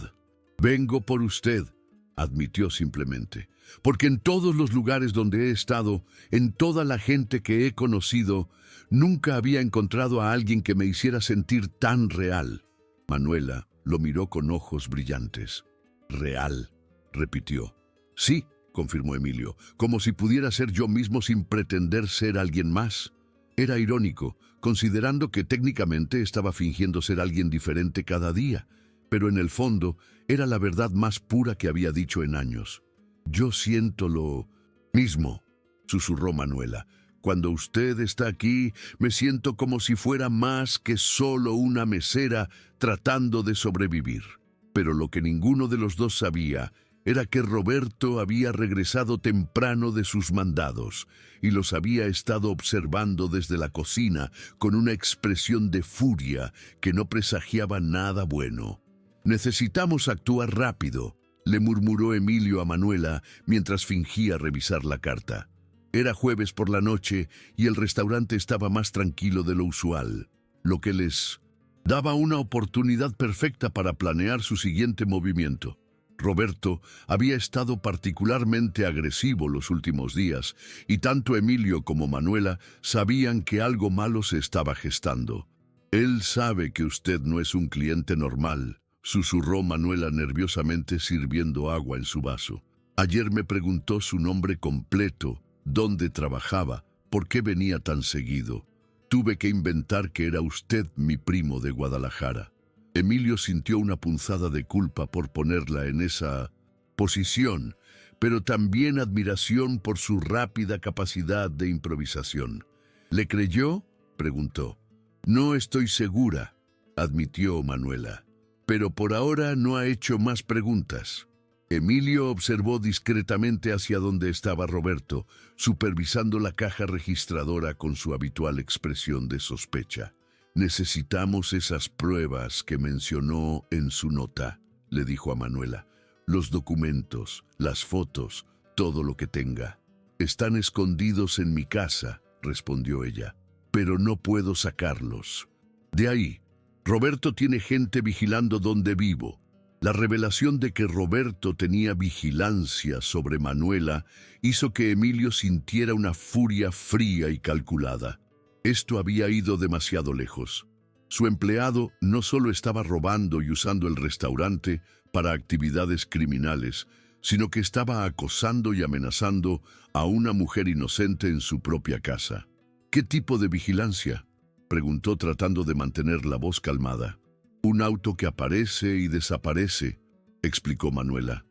«Vengo por usted», admitió simplemente, «porque en todos los lugares donde he estado, en toda la gente que he conocido, nunca había encontrado a alguien que me hiciera sentir tan real». Manuela lo miró con ojos brillantes. «Real», repitió. «Sí», confirmó Emilio, «como si pudiera ser yo mismo sin pretender ser alguien más». Era irónico, considerando que técnicamente estaba fingiendo ser alguien diferente cada día, pero en el fondo era la verdad más pura que había dicho en años. «Yo siento lo mismo», susurró Manuela. «Cuando usted está aquí, me siento como si fuera más que solo una mesera tratando de sobrevivir». Pero lo que ninguno de los dos sabía era que Roberto había regresado temprano de sus mandados y los había estado observando desde la cocina con una expresión de furia que no presagiaba nada bueno. «Necesitamos actuar rápido», le murmuró Emilio a Manuela mientras fingía revisar la carta. Era jueves por la noche y el restaurante estaba más tranquilo de lo usual, lo que les daba una oportunidad perfecta para planear su siguiente movimiento. Roberto había estado particularmente agresivo los últimos días y tanto Emilio como Manuela sabían que algo malo se estaba gestando. «Él sabe que usted no es un cliente normal», susurró Manuela nerviosamente sirviendo agua en su vaso. «Ayer me preguntó su nombre completo, dónde trabajaba, por qué venía tan seguido. Tuve que inventar que era usted mi primo de Guadalajara». Emilio sintió una punzada de culpa por ponerla en esa posición, pero también admiración por su rápida capacidad de improvisación. «¿Le creyó?», preguntó. «No estoy segura», admitió Manuela, «pero por ahora no ha hecho más preguntas». Emilio observó discretamente hacia donde estaba Roberto, supervisando la caja registradora con su habitual expresión de sospecha. «Necesitamos esas pruebas que mencionó en su nota», le dijo a Manuela. «Los documentos, las fotos, todo lo que tenga». «Están escondidos en mi casa», respondió ella, «pero no puedo sacarlos. De ahí, Roberto tiene gente vigilando donde vivo». La revelación de que Roberto tenía vigilancia sobre Manuela hizo que Emilio sintiera una furia fría y calculada. Esto había ido demasiado lejos. Su empleado no solo estaba robando y usando el restaurante para actividades criminales, sino que estaba acosando y amenazando a una mujer inocente en su propia casa. «¿Qué tipo de vigilancia?», preguntó tratando de mantener la voz calmada. «Un auto que aparece y desaparece», explicó Manuela.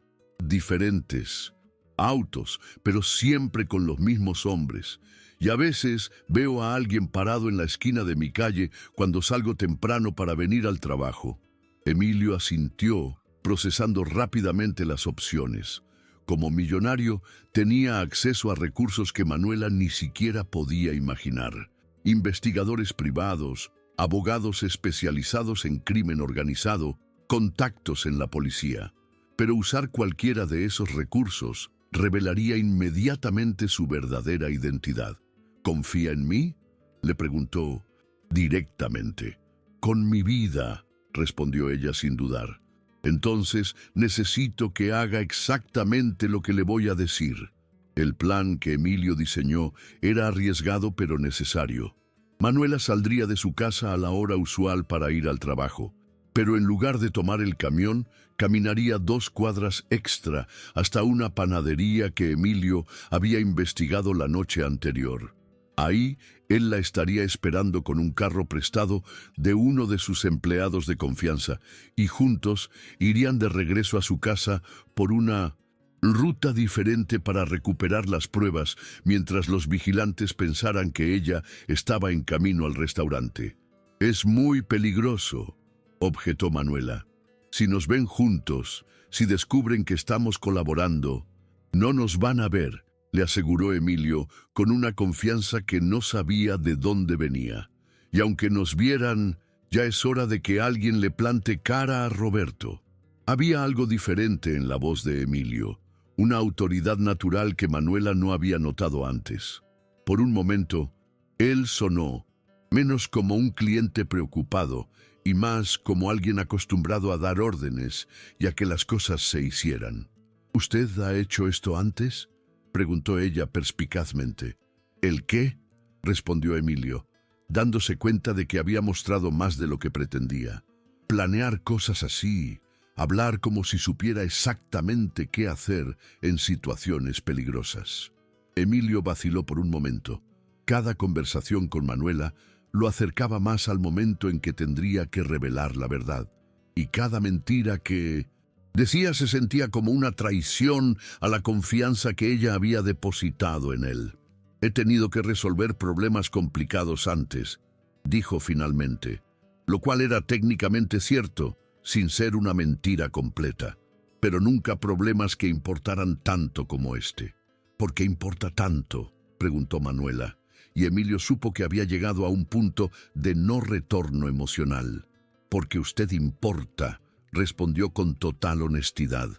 «Diferentes autos, pero siempre con los mismos hombres. Y a veces veo a alguien parado en la esquina de mi calle cuando salgo temprano para venir al trabajo». Emilio asintió, procesando rápidamente las opciones. Como millonario, tenía acceso a recursos que Manuela ni siquiera podía imaginar. Investigadores privados, abogados especializados en crimen organizado, contactos en la policía. Pero usar cualquiera de esos recursos revelaría inmediatamente su verdadera identidad. «¿Confía en mí?», le preguntó directamente. «Con mi vida», respondió ella sin dudar. «Entonces necesito que haga exactamente lo que le voy a decir». El plan que Emilio diseñó era arriesgado pero necesario. Manuela saldría de su casa a la hora usual para ir al trabajo, pero en lugar de tomar el camión, caminaría 2 cuadras extra hasta una panadería que Emilio había investigado la noche anterior. Ahí, él la estaría esperando con un carro prestado de uno de sus empleados de confianza, y juntos irían de regreso a su casa por una ruta diferente para recuperar las pruebas mientras los vigilantes pensaran que ella estaba en camino al restaurante. «Es muy peligroso», objetó Manuela. «Si nos ven juntos, si descubren que estamos colaborando, no nos van a ver», le aseguró Emilio con una confianza que no sabía de dónde venía. «Y aunque nos vieran, ya es hora de que alguien le plante cara a Roberto». Había algo diferente en la voz de Emilio, una autoridad natural que Manuela no había notado antes. Por un momento, él sonó menos como un cliente preocupado y más como alguien acostumbrado a dar órdenes y a que las cosas se hicieran. «¿Usted ha hecho esto antes?», preguntó ella perspicazmente. «¿El qué?», respondió Emilio, dándose cuenta de que había mostrado más de lo que pretendía. «Planear cosas así, hablar como si supiera exactamente qué hacer en situaciones peligrosas». Emilio vaciló por un momento. Cada conversación con Manuela lo acercaba más al momento en que tendría que revelar la verdad. Y cada mentira que decía se sentía como una traición a la confianza que ella había depositado en él. «He tenido que resolver problemas complicados antes», dijo finalmente, lo cual era técnicamente cierto, sin ser una mentira completa. pero nunca problemas que importaran tanto como este. ¿Por qué importa tanto?, preguntó Manuela, y Emilio supo que había llegado a un punto de no retorno emocional. «Porque usted importa», respondió con total honestidad.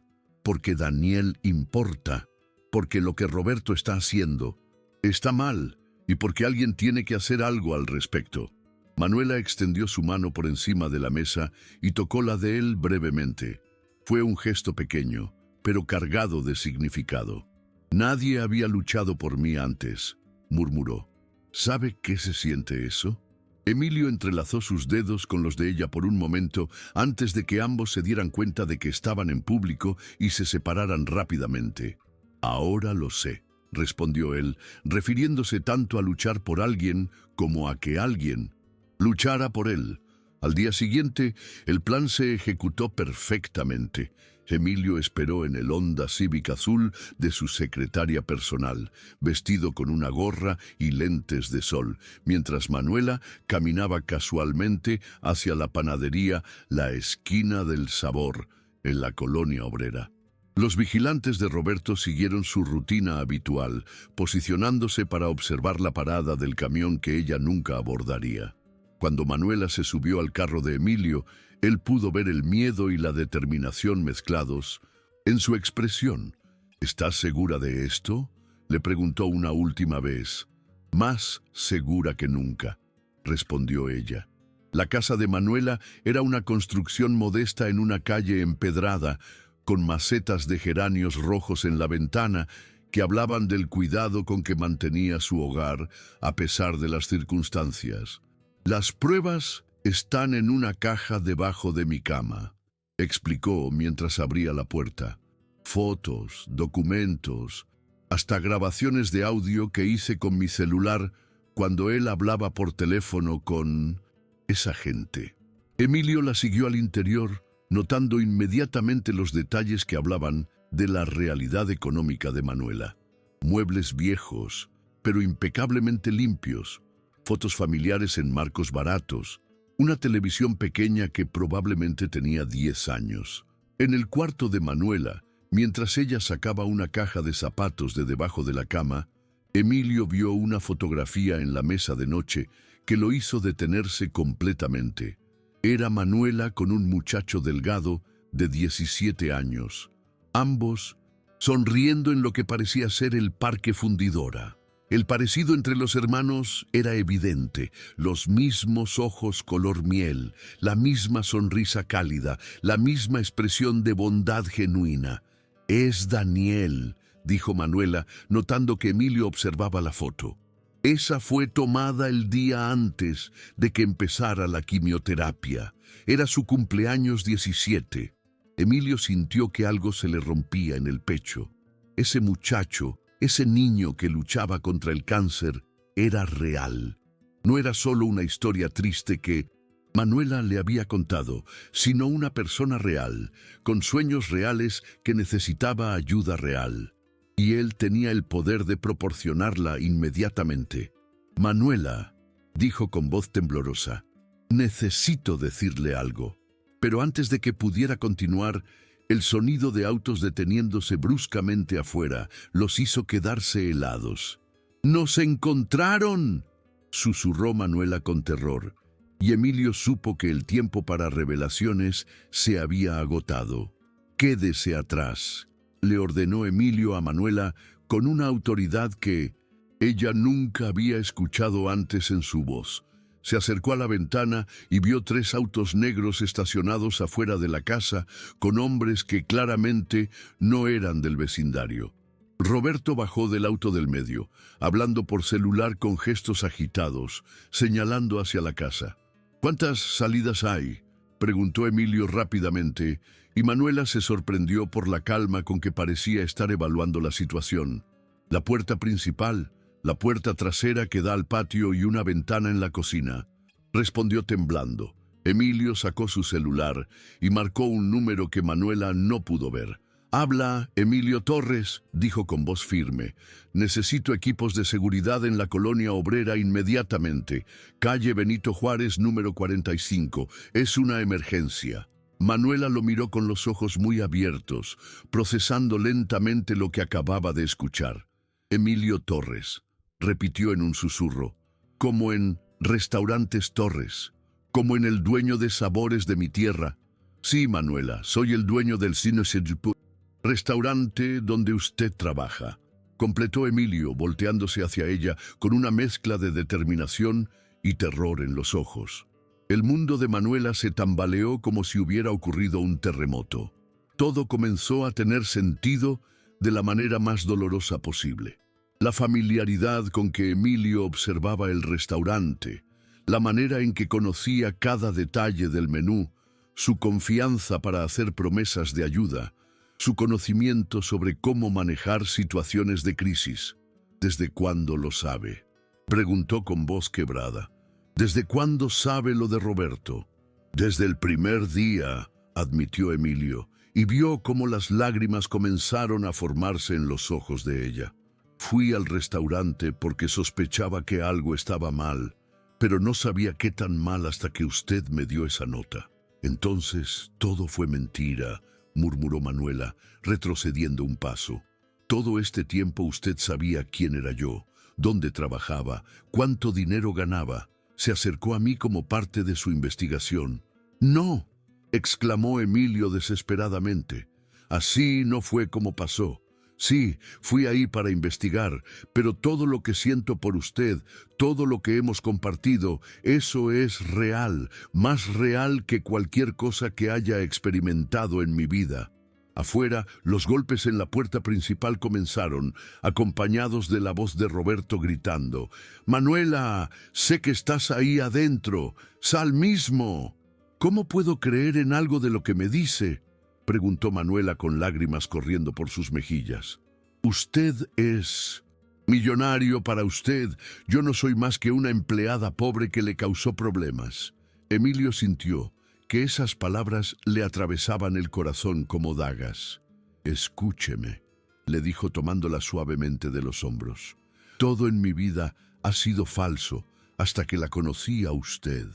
«Porque Daniel importa. Porque lo que Roberto está haciendo está mal y porque alguien tiene que hacer algo al respecto». Manuela extendió su mano por encima de la mesa y tocó la de él brevemente. Fue un gesto pequeño, pero cargado de significado. «Nadie había luchado por mí antes», murmuró. «¿Sabe qué se siente eso?». Emilio entrelazó sus dedos con los de ella por un momento antes de que ambos se dieran cuenta de que estaban en público y se separaran rápidamente. «Ahora lo sé», respondió él, refiriéndose tanto a luchar por alguien como a que alguien luchara por él. Al día siguiente, el plan se ejecutó perfectamente. Emilio esperó en el Honda Civic azul de su secretaria personal, vestido con una gorra y lentes de sol, mientras Manuela caminaba casualmente hacia la panadería La Esquina del Sabor, en la Colonia Obrera. Los vigilantes de Roberto siguieron su rutina habitual, posicionándose para observar la parada del camión que ella nunca abordaría. Cuando Manuela se subió al carro de Emilio, él pudo ver el miedo y la determinación mezclados en su expresión. «¿Estás segura de esto?», le preguntó una última vez. «Más segura que nunca», respondió ella. La casa de Manuela era una construcción modesta en una calle empedrada, con macetas de geranios rojos en la ventana que hablaban del cuidado con que mantenía su hogar a pesar de las circunstancias. «Las pruebas están en una caja debajo de mi cama», explicó mientras abría la puerta. «Fotos, documentos, hasta grabaciones de audio que hice con mi celular cuando él hablaba por teléfono con esa gente». Emilio la siguió al interior, notando inmediatamente los detalles que hablaban de la realidad económica de Manuela. Muebles viejos, pero impecablemente limpios, fotos familiares en marcos baratos, una televisión pequeña que probablemente tenía 10 años. En el cuarto de Manuela, mientras ella sacaba una caja de zapatos de debajo de la cama, Emilio vio una fotografía en la mesa de noche que lo hizo detenerse completamente. Era Manuela con un muchacho delgado de 17 años, ambos sonriendo en lo que parecía ser el Parque Fundidora. El parecido entre los hermanos era evidente, los mismos ojos color miel, la misma sonrisa cálida, la misma expresión de bondad genuina. «Es Daniel», dijo Manuela, notando que Emilio observaba la foto. «Esa fue tomada el día antes de que empezara la quimioterapia. Era su cumpleaños 17. Emilio sintió que algo se le rompía en el pecho. Ese muchacho, ese niño que luchaba contra el cáncer, era real. No era solo una historia triste que Manuela le había contado, sino una persona real, con sueños reales que necesitaba ayuda real. Y él tenía el poder de proporcionarla inmediatamente. «Manuela», dijo con voz temblorosa, «necesito decirle algo». Pero antes de que pudiera continuar, el sonido de autos deteniéndose bruscamente afuera los hizo quedarse helados. «¡Nos encontraron!», susurró Manuela con terror, y Emilio supo que el tiempo para revelaciones se había agotado. «Quédese atrás», le ordenó Emilio a Manuela con una autoridad que ella nunca había escuchado antes en su voz. Se acercó a la ventana y vio 3 autos negros estacionados afuera de la casa con hombres que claramente no eran del vecindario. Roberto bajó del auto del medio, hablando por celular con gestos agitados, señalando hacia la casa. «¿Cuántas salidas hay?», preguntó Emilio rápidamente, y Manuela se sorprendió por la calma con que parecía estar evaluando la situación. «La puerta principal, la puerta trasera que da al patio y una ventana en la cocina», respondió temblando. Emilio sacó su celular y marcó un número que Manuela no pudo ver. «Habla Emilio Torres», dijo con voz firme. «Necesito equipos de seguridad en la Colonia Obrera inmediatamente. Calle Benito Juárez, número 45. Es una emergencia». Manuela lo miró con los ojos muy abiertos, procesando lentamente lo que acababa de escuchar. Emilio Torres, repitió en un susurro, como en Restaurantes Torres, como en el dueño de Sabores de mi tierra. Sí, Manuela, soy el dueño del Cine Sergipo, restaurante donde usted trabaja, completó Emilio, volteándose hacia ella con una mezcla de determinación y terror en los ojos. El mundo de Manuela se tambaleó como si hubiera ocurrido un terremoto. Todo comenzó a tener sentido de la manera más dolorosa posible. La familiaridad con que Emilio observaba el restaurante, la manera en que conocía cada detalle del menú, su confianza para hacer promesas de ayuda, su conocimiento sobre cómo manejar situaciones de crisis. ¿Desde cuándo lo sabe?, preguntó con voz quebrada. ¿Desde cuándo sabe lo de Roberto? Desde el primer día, admitió Emilio, y vio cómo las lágrimas comenzaron a formarse en los ojos de ella. Fui al restaurante porque sospechaba que algo estaba mal, pero no sabía qué tan mal hasta que usted me dio esa nota. Entonces, todo fue mentira, murmuró Manuela, retrocediendo un paso. Todo este tiempo usted sabía quién era yo, dónde trabajaba, cuánto dinero ganaba. Se acercó a mí como parte de su investigación. ¡No!, exclamó Emilio desesperadamente. Así no fue como pasó. Sí, fui ahí para investigar, pero todo lo que siento por usted, todo lo que hemos compartido, eso es real, más real que cualquier cosa que haya experimentado en mi vida. Afuera, los golpes en la puerta principal comenzaron, acompañados de la voz de Roberto gritando: «Manuela, sé que estás ahí adentro. ¡Sal mismo!». «¿Cómo puedo creer en algo de lo que me dice?», preguntó Manuela con lágrimas corriendo por sus mejillas. «Usted es millonario para usted. Yo no soy más que una empleada pobre que le causó problemas». Emilio sintió que esas palabras le atravesaban el corazón como dagas. «Escúcheme», le dijo tomándola suavemente de los hombros. «Todo en mi vida ha sido falso hasta que la conocí a usted.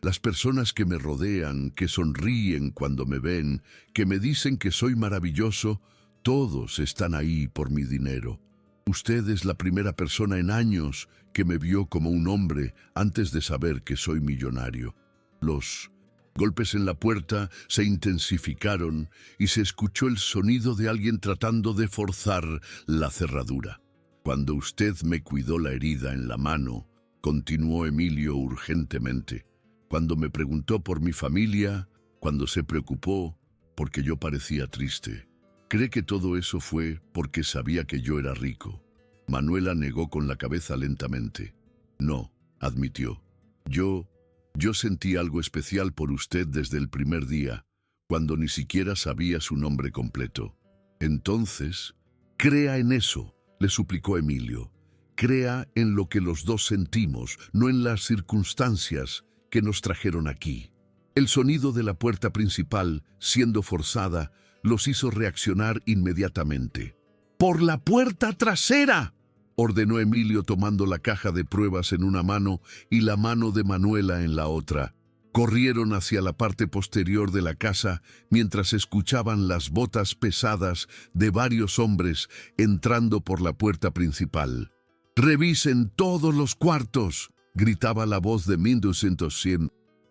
Las personas que me rodean, que sonríen cuando me ven, que me dicen que soy maravilloso, todos están ahí por mi dinero. Usted es la primera persona en años que me vio como un hombre antes de saber que soy millonario». Los golpes en la puerta se intensificaron y se escuchó el sonido de alguien tratando de forzar la cerradura. «Cuando usted me cuidó la herida en la mano», continuó Emilio urgentemente, «cuando me preguntó por mi familia, cuando se preocupó porque yo parecía triste. ¿Cree que todo eso fue porque sabía que yo era rico?». Manuela negó con la cabeza lentamente. «No», admitió. Yo sentí algo especial por usted desde el primer día, cuando ni siquiera sabía su nombre completo». «Entonces, crea en eso», le suplicó Emilio. «Crea en lo que los dos sentimos, no en las circunstancias que nos trajeron aquí». El sonido de la puerta principal, siendo forzada, los hizo reaccionar inmediatamente. «¡Por la puerta trasera!», ordenó Emilio tomando la caja de pruebas en una mano y la mano de Manuela en la otra. Corrieron hacia la parte posterior de la casa mientras escuchaban las botas pesadas de varios hombres entrando por la puerta principal. «¡Revisen todos los cuartos!», gritaba la voz de 1200.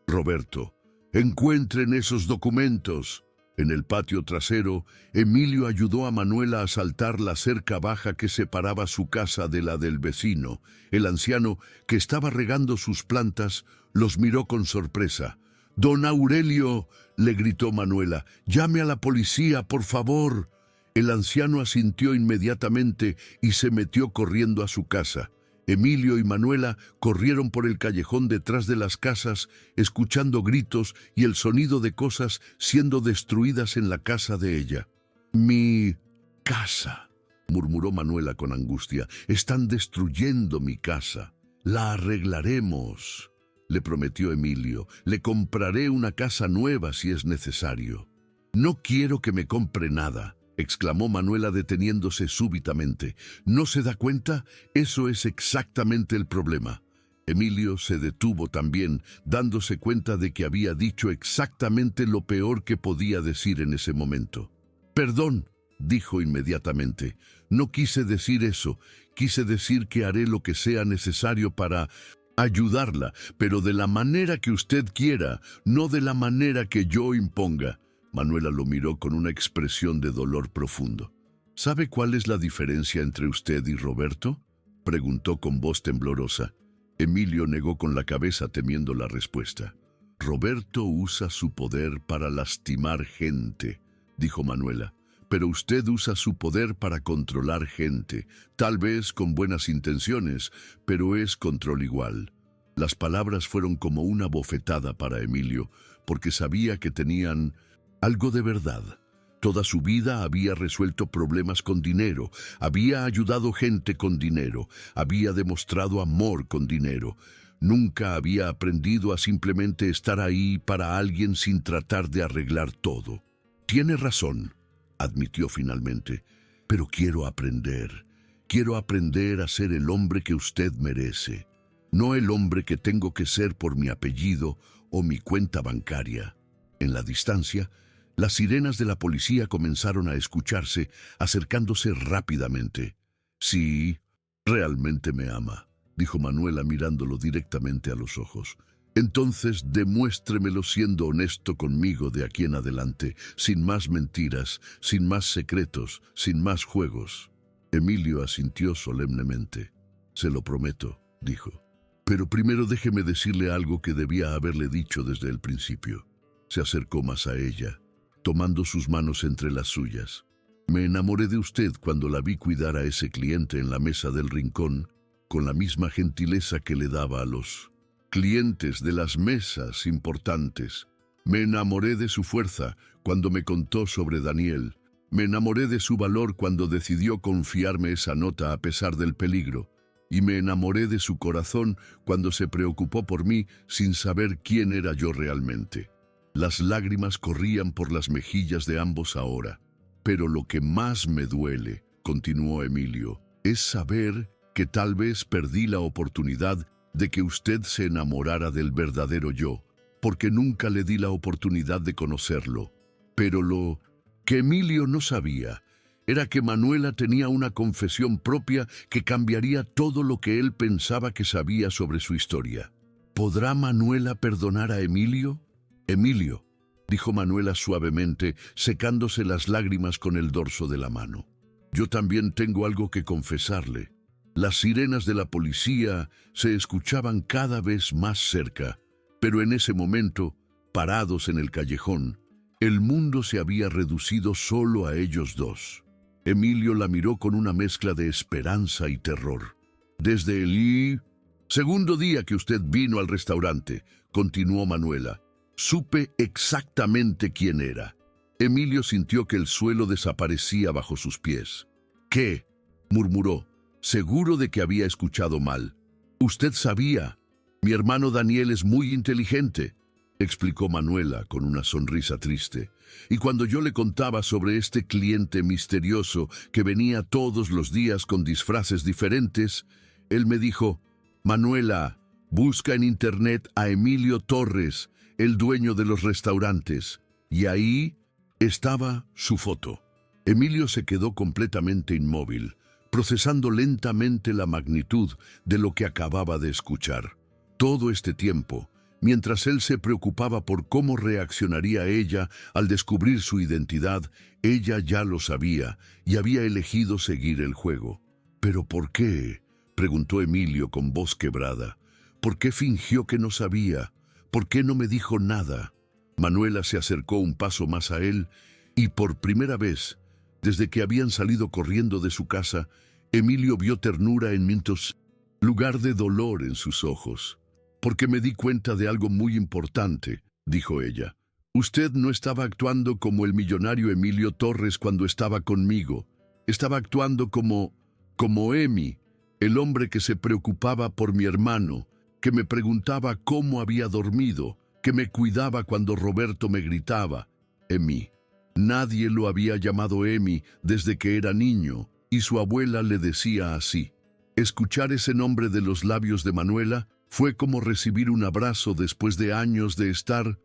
«Roberto, encuentren esos documentos». En el patio trasero, Emilio ayudó a Manuela a saltar la cerca baja que separaba su casa de la del vecino. El anciano, que estaba regando sus plantas, los miró con sorpresa. «Don Aurelio», le gritó Manuela, «llame a la policía, por favor». El anciano asintió inmediatamente y se metió corriendo a su casa. Emilio y Manuela corrieron por el callejón detrás de las casas, escuchando gritos y el sonido de cosas siendo destruidas en la casa de ella. «Mi casa», murmuró Manuela con angustia. «Están destruyendo mi casa». «La arreglaremos», le prometió Emilio. «Le compraré una casa nueva si es necesario». «No quiero que me compre nada», exclamó Manuela deteniéndose súbitamente. «¿No se da cuenta? Eso es exactamente el problema». Emilio se detuvo también, dándose cuenta de que había dicho exactamente lo peor que podía decir en ese momento. «Perdón», dijo inmediatamente. «No quise decir eso. Quise decir que haré lo que sea necesario para ayudarla, pero de la manera que usted quiera, no de la manera que yo imponga». Manuela lo miró con una expresión de dolor profundo. «¿Sabe cuál es la diferencia entre usted y Roberto?», preguntó con voz temblorosa. Emilio negó con la cabeza temiendo la respuesta. «Roberto usa su poder para lastimar gente», dijo Manuela. «Pero usted usa su poder para controlar gente, tal vez con buenas intenciones, pero es control igual». Las palabras fueron como una bofetada para Emilio, porque sabía que tenían algo de verdad. Toda su vida había resuelto problemas con dinero, había ayudado gente con dinero, había demostrado amor con dinero. Nunca había aprendido a simplemente estar ahí para alguien sin tratar de arreglar todo. «Tiene razón», admitió finalmente, «pero quiero aprender. Quiero aprender a ser el hombre que usted merece, no el hombre que tengo que ser por mi apellido o mi cuenta bancaria». En la distancia, las sirenas de la policía comenzaron a escucharse, acercándose rápidamente. «Sí, realmente me ama», dijo Manuela mirándolo directamente a los ojos. «Entonces demuéstremelo siendo honesto conmigo de aquí en adelante, sin más mentiras, sin más secretos, sin más juegos». Emilio asintió solemnemente. «Se lo prometo», dijo. «Pero primero déjeme decirle algo que debía haberle dicho desde el principio». Se acercó más a ella, tomando sus manos entre las suyas. «Me enamoré de usted cuando la vi cuidar a ese cliente en la mesa del rincón, con la misma gentileza que le daba a los clientes de las mesas importantes. Me enamoré de su fuerza cuando me contó sobre Daniel. Me enamoré de su valor cuando decidió confiarme esa nota a pesar del peligro. Y me enamoré de su corazón cuando se preocupó por mí sin saber quién era yo realmente». Las lágrimas corrían por las mejillas de ambos ahora. «Pero lo que más me duele», continuó Emilio, «es saber que tal vez perdí la oportunidad de que usted se enamorara del verdadero yo, porque nunca le di la oportunidad de conocerlo. Pero lo que Emilio no sabía era que Manuela tenía una confesión propia que cambiaría todo lo que él pensaba que sabía sobre su historia. ¿Podrá Manuela perdonar a Emilio?» «Emilio», dijo Manuela suavemente, secándose las lágrimas con el dorso de la mano. «Yo también tengo algo que confesarle». Las sirenas de la policía se escuchaban cada vez más cerca, pero en ese momento, parados en el callejón, el mundo se había reducido solo a ellos dos. Emilio la miró con una mezcla de esperanza y terror. «Desde el segundo día que usted vino al restaurante», continuó Manuela, «supe exactamente quién era». Emilio sintió que el suelo desaparecía bajo sus pies. «¿Qué?», murmuró, seguro de que había escuchado mal. «Usted sabía. Mi hermano Daniel es muy inteligente», explicó Manuela con una sonrisa triste. «Y cuando yo le contaba sobre este cliente misterioso que venía todos los días con disfraces diferentes, él me dijo: Manuela, busca en internet a Emilio Torres, el dueño de los restaurantes». Y ahí estaba su foto. Emilio se quedó completamente inmóvil, procesando lentamente la magnitud de lo que acababa de escuchar. Todo este tiempo, mientras él se preocupaba por cómo reaccionaría ella al descubrir su identidad, ella ya lo sabía y había elegido seguir el juego. «¿Pero por qué?», preguntó Emilio con voz quebrada. «¿Por qué fingió que no sabía? ¿Por qué no me dijo nada?». Manuela se acercó un paso más a él y por primera vez, desde que habían salido corriendo de su casa, Emilio vio ternura en Mintos, lugar de dolor en sus ojos. «Porque me di cuenta de algo muy importante», dijo ella. «Usted no estaba actuando como el millonario Emilio Torres cuando estaba conmigo. Estaba actuando como Emi, el hombre que se preocupaba por mi hermano, que me preguntaba cómo había dormido, que me cuidaba cuando Roberto me gritaba, Emi». Nadie lo había llamado Emi desde que era niño, y su abuela le decía así. Escuchar ese nombre de los labios de Manuela Fue como recibir un abrazo después de años de estar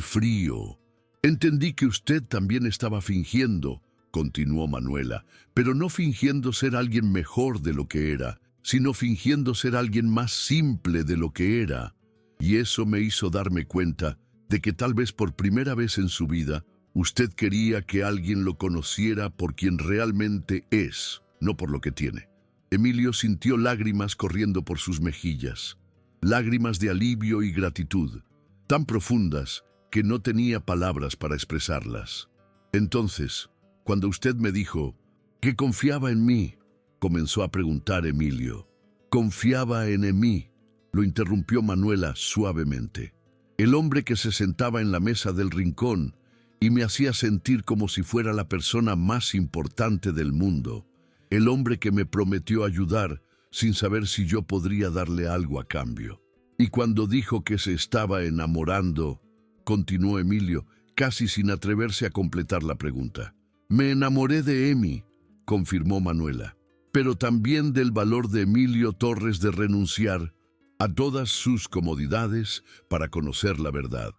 frío. Entendí que usted también estaba fingiendo, continuó Manuela, pero no fingiendo ser alguien mejor de lo que era, sino fingiendo ser alguien más simple de lo que era. Y eso me hizo darme cuenta de que tal vez por primera vez en su vida, usted quería que alguien lo conociera por quien realmente es, no por lo que tiene. Emilio sintió lágrimas corriendo por sus mejillas, lágrimas de alivio y gratitud, tan profundas que no tenía palabras para expresarlas. Entonces, cuando usted me dijo que confiaba en mí, comenzó a preguntar Emilio. Confiaba en mí, lo interrumpió Manuela suavemente. El hombre que se sentaba en la mesa del rincón y me hacía sentir como si fuera la persona más importante del mundo. El hombre que me prometió ayudar sin saber si yo podría darle algo a cambio. Y cuando dijo que se estaba enamorando, continuó Emilio, casi sin atreverse a completar la pregunta. Me enamoré de Emi, confirmó Manuela, pero también del valor de Emilio Torres de renunciar a todas sus comodidades para conocer la verdad.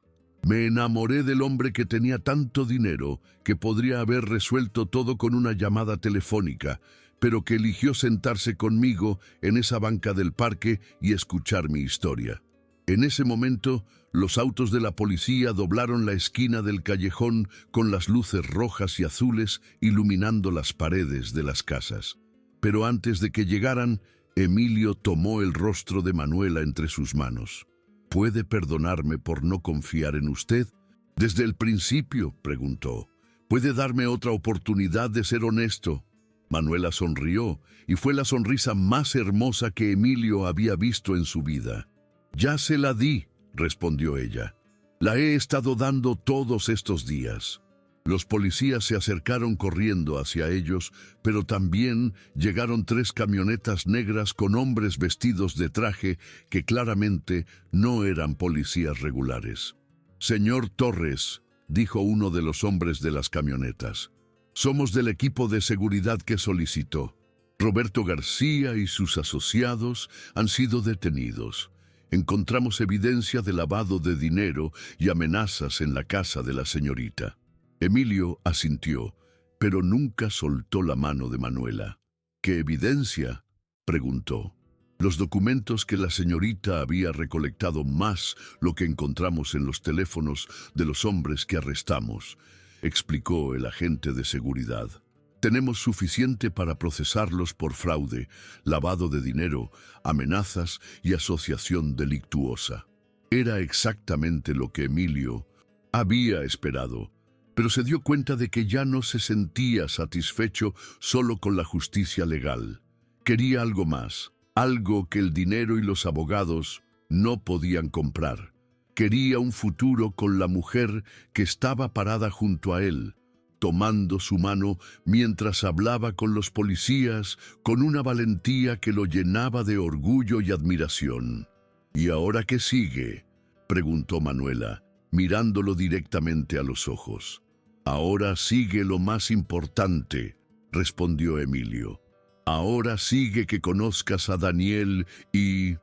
Me enamoré del hombre que tenía tanto dinero que podría haber resuelto todo con una llamada telefónica, pero que eligió sentarse conmigo en esa banca del parque y escuchar mi historia. En ese momento, los autos de la policía doblaron la esquina del callejón con las luces rojas y azules iluminando las paredes de las casas. Pero antes de que llegaran, Emilio tomó el rostro de Manuela entre sus manos. ¿Puede perdonarme por no confiar en usted? Desde el principio, preguntó. ¿Puede darme otra oportunidad de ser honesto? Manuela sonrió, y fue la sonrisa más hermosa que Emilio había visto en su vida. Ya se la di, respondió ella. La he estado dando todos estos días. Los policías se acercaron corriendo hacia ellos, pero también llegaron 3 camionetas negras con hombres vestidos de traje que claramente no eran policías regulares. Señor Torres, dijo uno de los hombres de las camionetas, somos del equipo de seguridad que solicitó. Roberto García y sus asociados han sido detenidos. Encontramos evidencia de lavado de dinero y amenazas en la casa de la señorita. Emilio asintió, pero nunca soltó la mano de Manuela. ¿Qué evidencia?, preguntó. Los documentos que la señorita había recolectado más lo que encontramos en los teléfonos de los hombres que arrestamos, explicó el agente de seguridad. Tenemos suficiente para procesarlos por fraude, lavado de dinero, amenazas y asociación delictuosa. Era exactamente lo que Emilio había esperado, pero se dio cuenta de que ya no se sentía satisfecho solo con la justicia legal. Quería algo más, algo que el dinero y los abogados no podían comprar. Quería un futuro con la mujer que estaba parada junto a él, tomando su mano mientras hablaba con los policías con una valentía que lo llenaba de orgullo y admiración. ¿Y ahora qué sigue?, preguntó Manuela, mirándolo directamente a los ojos. Ahora sigue lo más importante, respondió Emilio. Ahora sigue que conozcas a Daniel y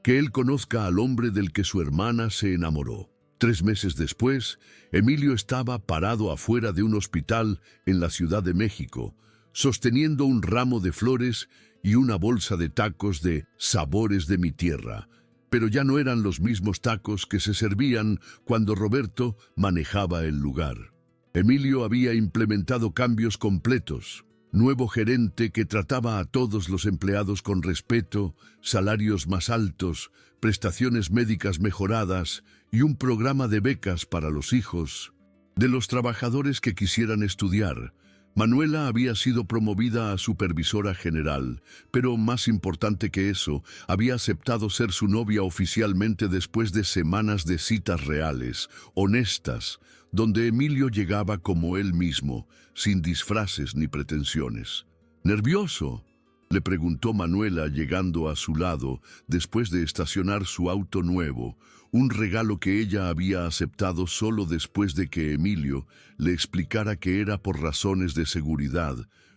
que él conozca al hombre del que su hermana se enamoró. 3 meses después, Emilio estaba parado afuera de un hospital en la Ciudad de México, sosteniendo un ramo de flores y una bolsa de tacos de sabores de mi tierra, pero ya no eran los mismos tacos que se servían cuando Roberto manejaba el lugar. Emilio había implementado cambios completos. Nuevo gerente que trataba a todos los empleados con respeto, salarios más altos, prestaciones médicas mejoradas y un programa de becas para los hijos de los trabajadores que quisieran estudiar. Manuela había sido promovida a supervisora general, pero más importante que eso, había aceptado ser su novia oficialmente después de semanas de citas reales, honestas, donde Emilio llegaba como él mismo, sin disfraces ni pretensiones. ¿Nervioso?, le preguntó Manuela llegando a su lado después de estacionar su auto nuevo, un regalo que ella había aceptado solo después de que Emilio le explicara que era por razones de seguridad,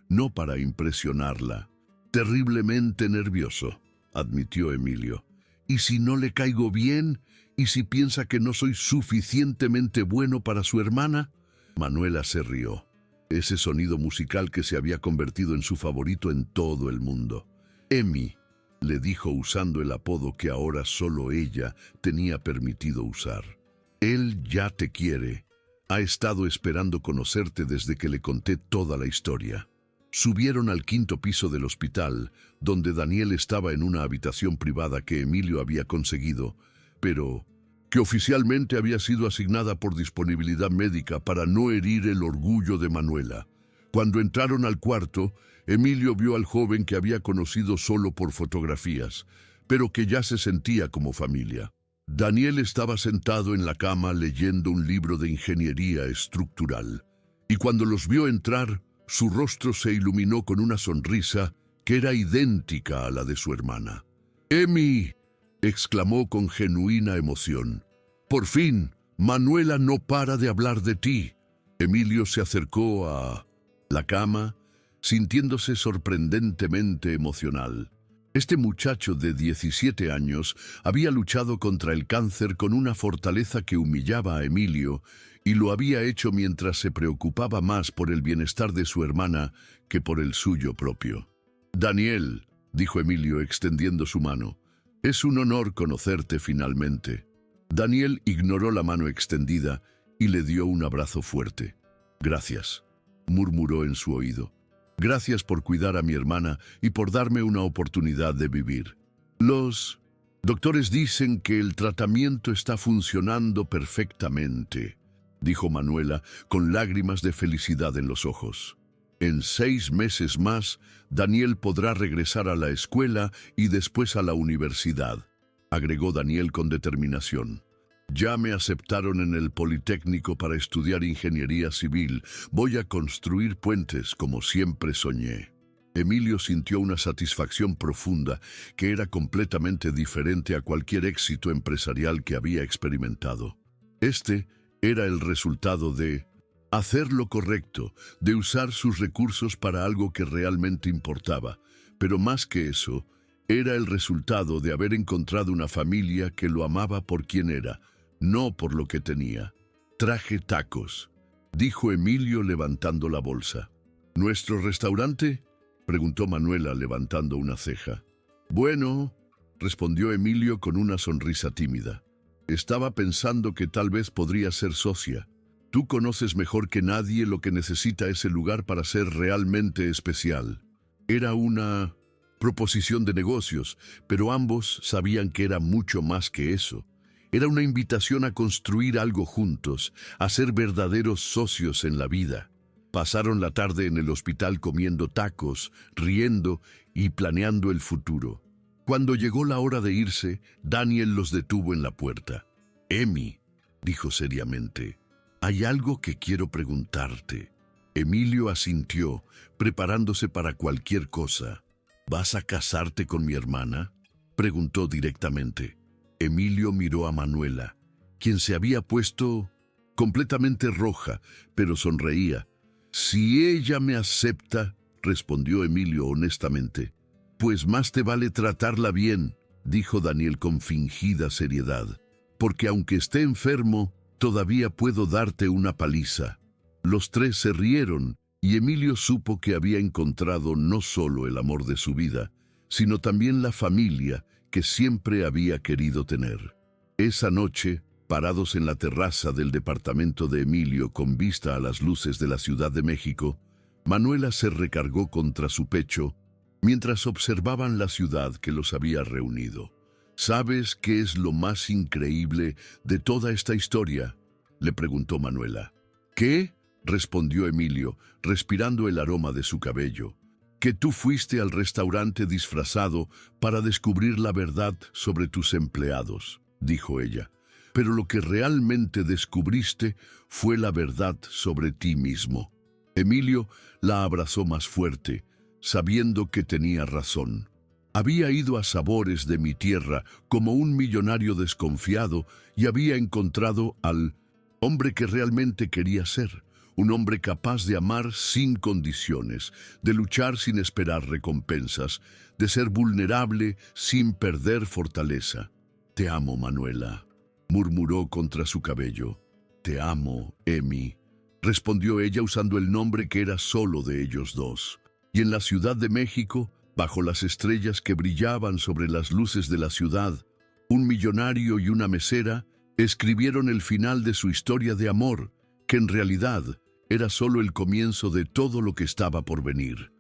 no para impresionarla. Terriblemente nervioso, admitió Emilio. ¿Y si no le caigo bien? ¿Y si piensa que no soy suficientemente bueno para su hermana? Manuela se rió. Ese sonido musical que se había convertido en su favorito en todo el mundo. Emi, le dijo usando el apodo que ahora solo ella tenía permitido usar. Él ya te quiere. Ha estado esperando conocerte desde que le conté toda la historia. Subieron al 5º piso del hospital, donde Daniel estaba en una habitación privada que Emilio había conseguido, pero que oficialmente había sido asignada por disponibilidad médica para no herir el orgullo de Manuela. Cuando entraron al cuarto, Emilio vio al joven que había conocido solo por fotografías, pero que ya se sentía como familia. Daniel estaba sentado en la cama leyendo un libro de ingeniería estructural, y cuando los vio entrar, su rostro se iluminó con una sonrisa que era idéntica a la de su hermana. «¡Emi!», exclamó con genuina emoción. «Por fin, Manuela no para de hablar de ti». Emilio se acercó a la cama, sintiéndose sorprendentemente emocional. Este muchacho de 17 años había luchado contra el cáncer con una fortaleza que humillaba a Emilio, y lo había hecho mientras se preocupaba más por el bienestar de su hermana que por el suyo propio. «Daniel», dijo Emilio extendiendo su mano, «es un honor conocerte finalmente». Daniel ignoró la mano extendida y le dio un abrazo fuerte. «Gracias», murmuró en su oído. «Gracias por cuidar a mi hermana y por darme una oportunidad de vivir. Los doctores dicen que el tratamiento está funcionando perfectamente», dijo Manuela con lágrimas de felicidad en los ojos. «En 6 meses más, Daniel podrá regresar a la escuela y después a la universidad», agregó Daniel con determinación. «Ya me aceptaron en el Politécnico para estudiar ingeniería civil. Voy a construir puentes como siempre soñé». Emilio sintió una satisfacción profunda que era completamente diferente a cualquier éxito empresarial que había experimentado. Este era el resultado de hacer lo correcto, de usar sus recursos para algo que realmente importaba, pero más que eso, era el resultado de haber encontrado una familia que lo amaba por quien era, no por lo que tenía. «Traje tacos», dijo Emilio levantando la bolsa. «¿Nuestro restaurante?», preguntó Manuela levantando una ceja. «Bueno», respondió Emilio con una sonrisa tímida. «Estaba pensando que tal vez podría ser socia. Tú conoces mejor que nadie lo que necesita ese lugar para ser realmente especial». Era una proposición de negocios, pero ambos sabían que era mucho más que eso. Era una invitación a construir algo juntos, a ser verdaderos socios en la vida. Pasaron la tarde en el hospital comiendo tacos, riendo y planeando el futuro. Cuando llegó la hora de irse, Daniel los detuvo en la puerta. «Emi», dijo seriamente, «hay algo que quiero preguntarte». Emilio asintió, preparándose para cualquier cosa. «¿Vas a casarte con mi hermana?», preguntó directamente. Emilio miró a Manuela, quien se había puesto completamente roja, pero sonreía. «Si ella me acepta», respondió Emilio honestamente. «Pues más te vale tratarla bien», dijo Daniel con fingida seriedad, «porque aunque esté enfermo, todavía puedo darte una paliza». Los tres se rieron y Emilio supo que había encontrado no solo el amor de su vida, sino también la familia que siempre había querido tener. Esa noche, parados en la terraza del departamento de Emilio con vista a las luces de la Ciudad de México, Manuela se recargó contra su pecho mientras observaban la ciudad que los había reunido. «¿Sabes qué es lo más increíble de toda esta historia?», le preguntó Manuela. «¿Qué?», respondió Emilio, respirando el aroma de su cabello. «Que tú fuiste al restaurante disfrazado para descubrir la verdad sobre tus empleados», dijo ella. «Pero lo que realmente descubriste fue la verdad sobre ti mismo». Emilio la abrazó más fuerte, sabiendo que tenía razón. Había ido a Sabores de mi tierra como un millonario desconfiado y había encontrado al hombre que realmente quería ser. Un hombre capaz de amar sin condiciones, de luchar sin esperar recompensas, de ser vulnerable sin perder fortaleza. Te amo, Manuela, murmuró contra su cabello. Te amo, Emi, respondió ella usando el nombre que era solo de ellos dos. Y en la Ciudad de México, bajo las estrellas que brillaban sobre las luces de la ciudad, un millonario y una mesera escribieron el final de su historia de amor, que en realidad era solo el comienzo de todo lo que estaba por venir.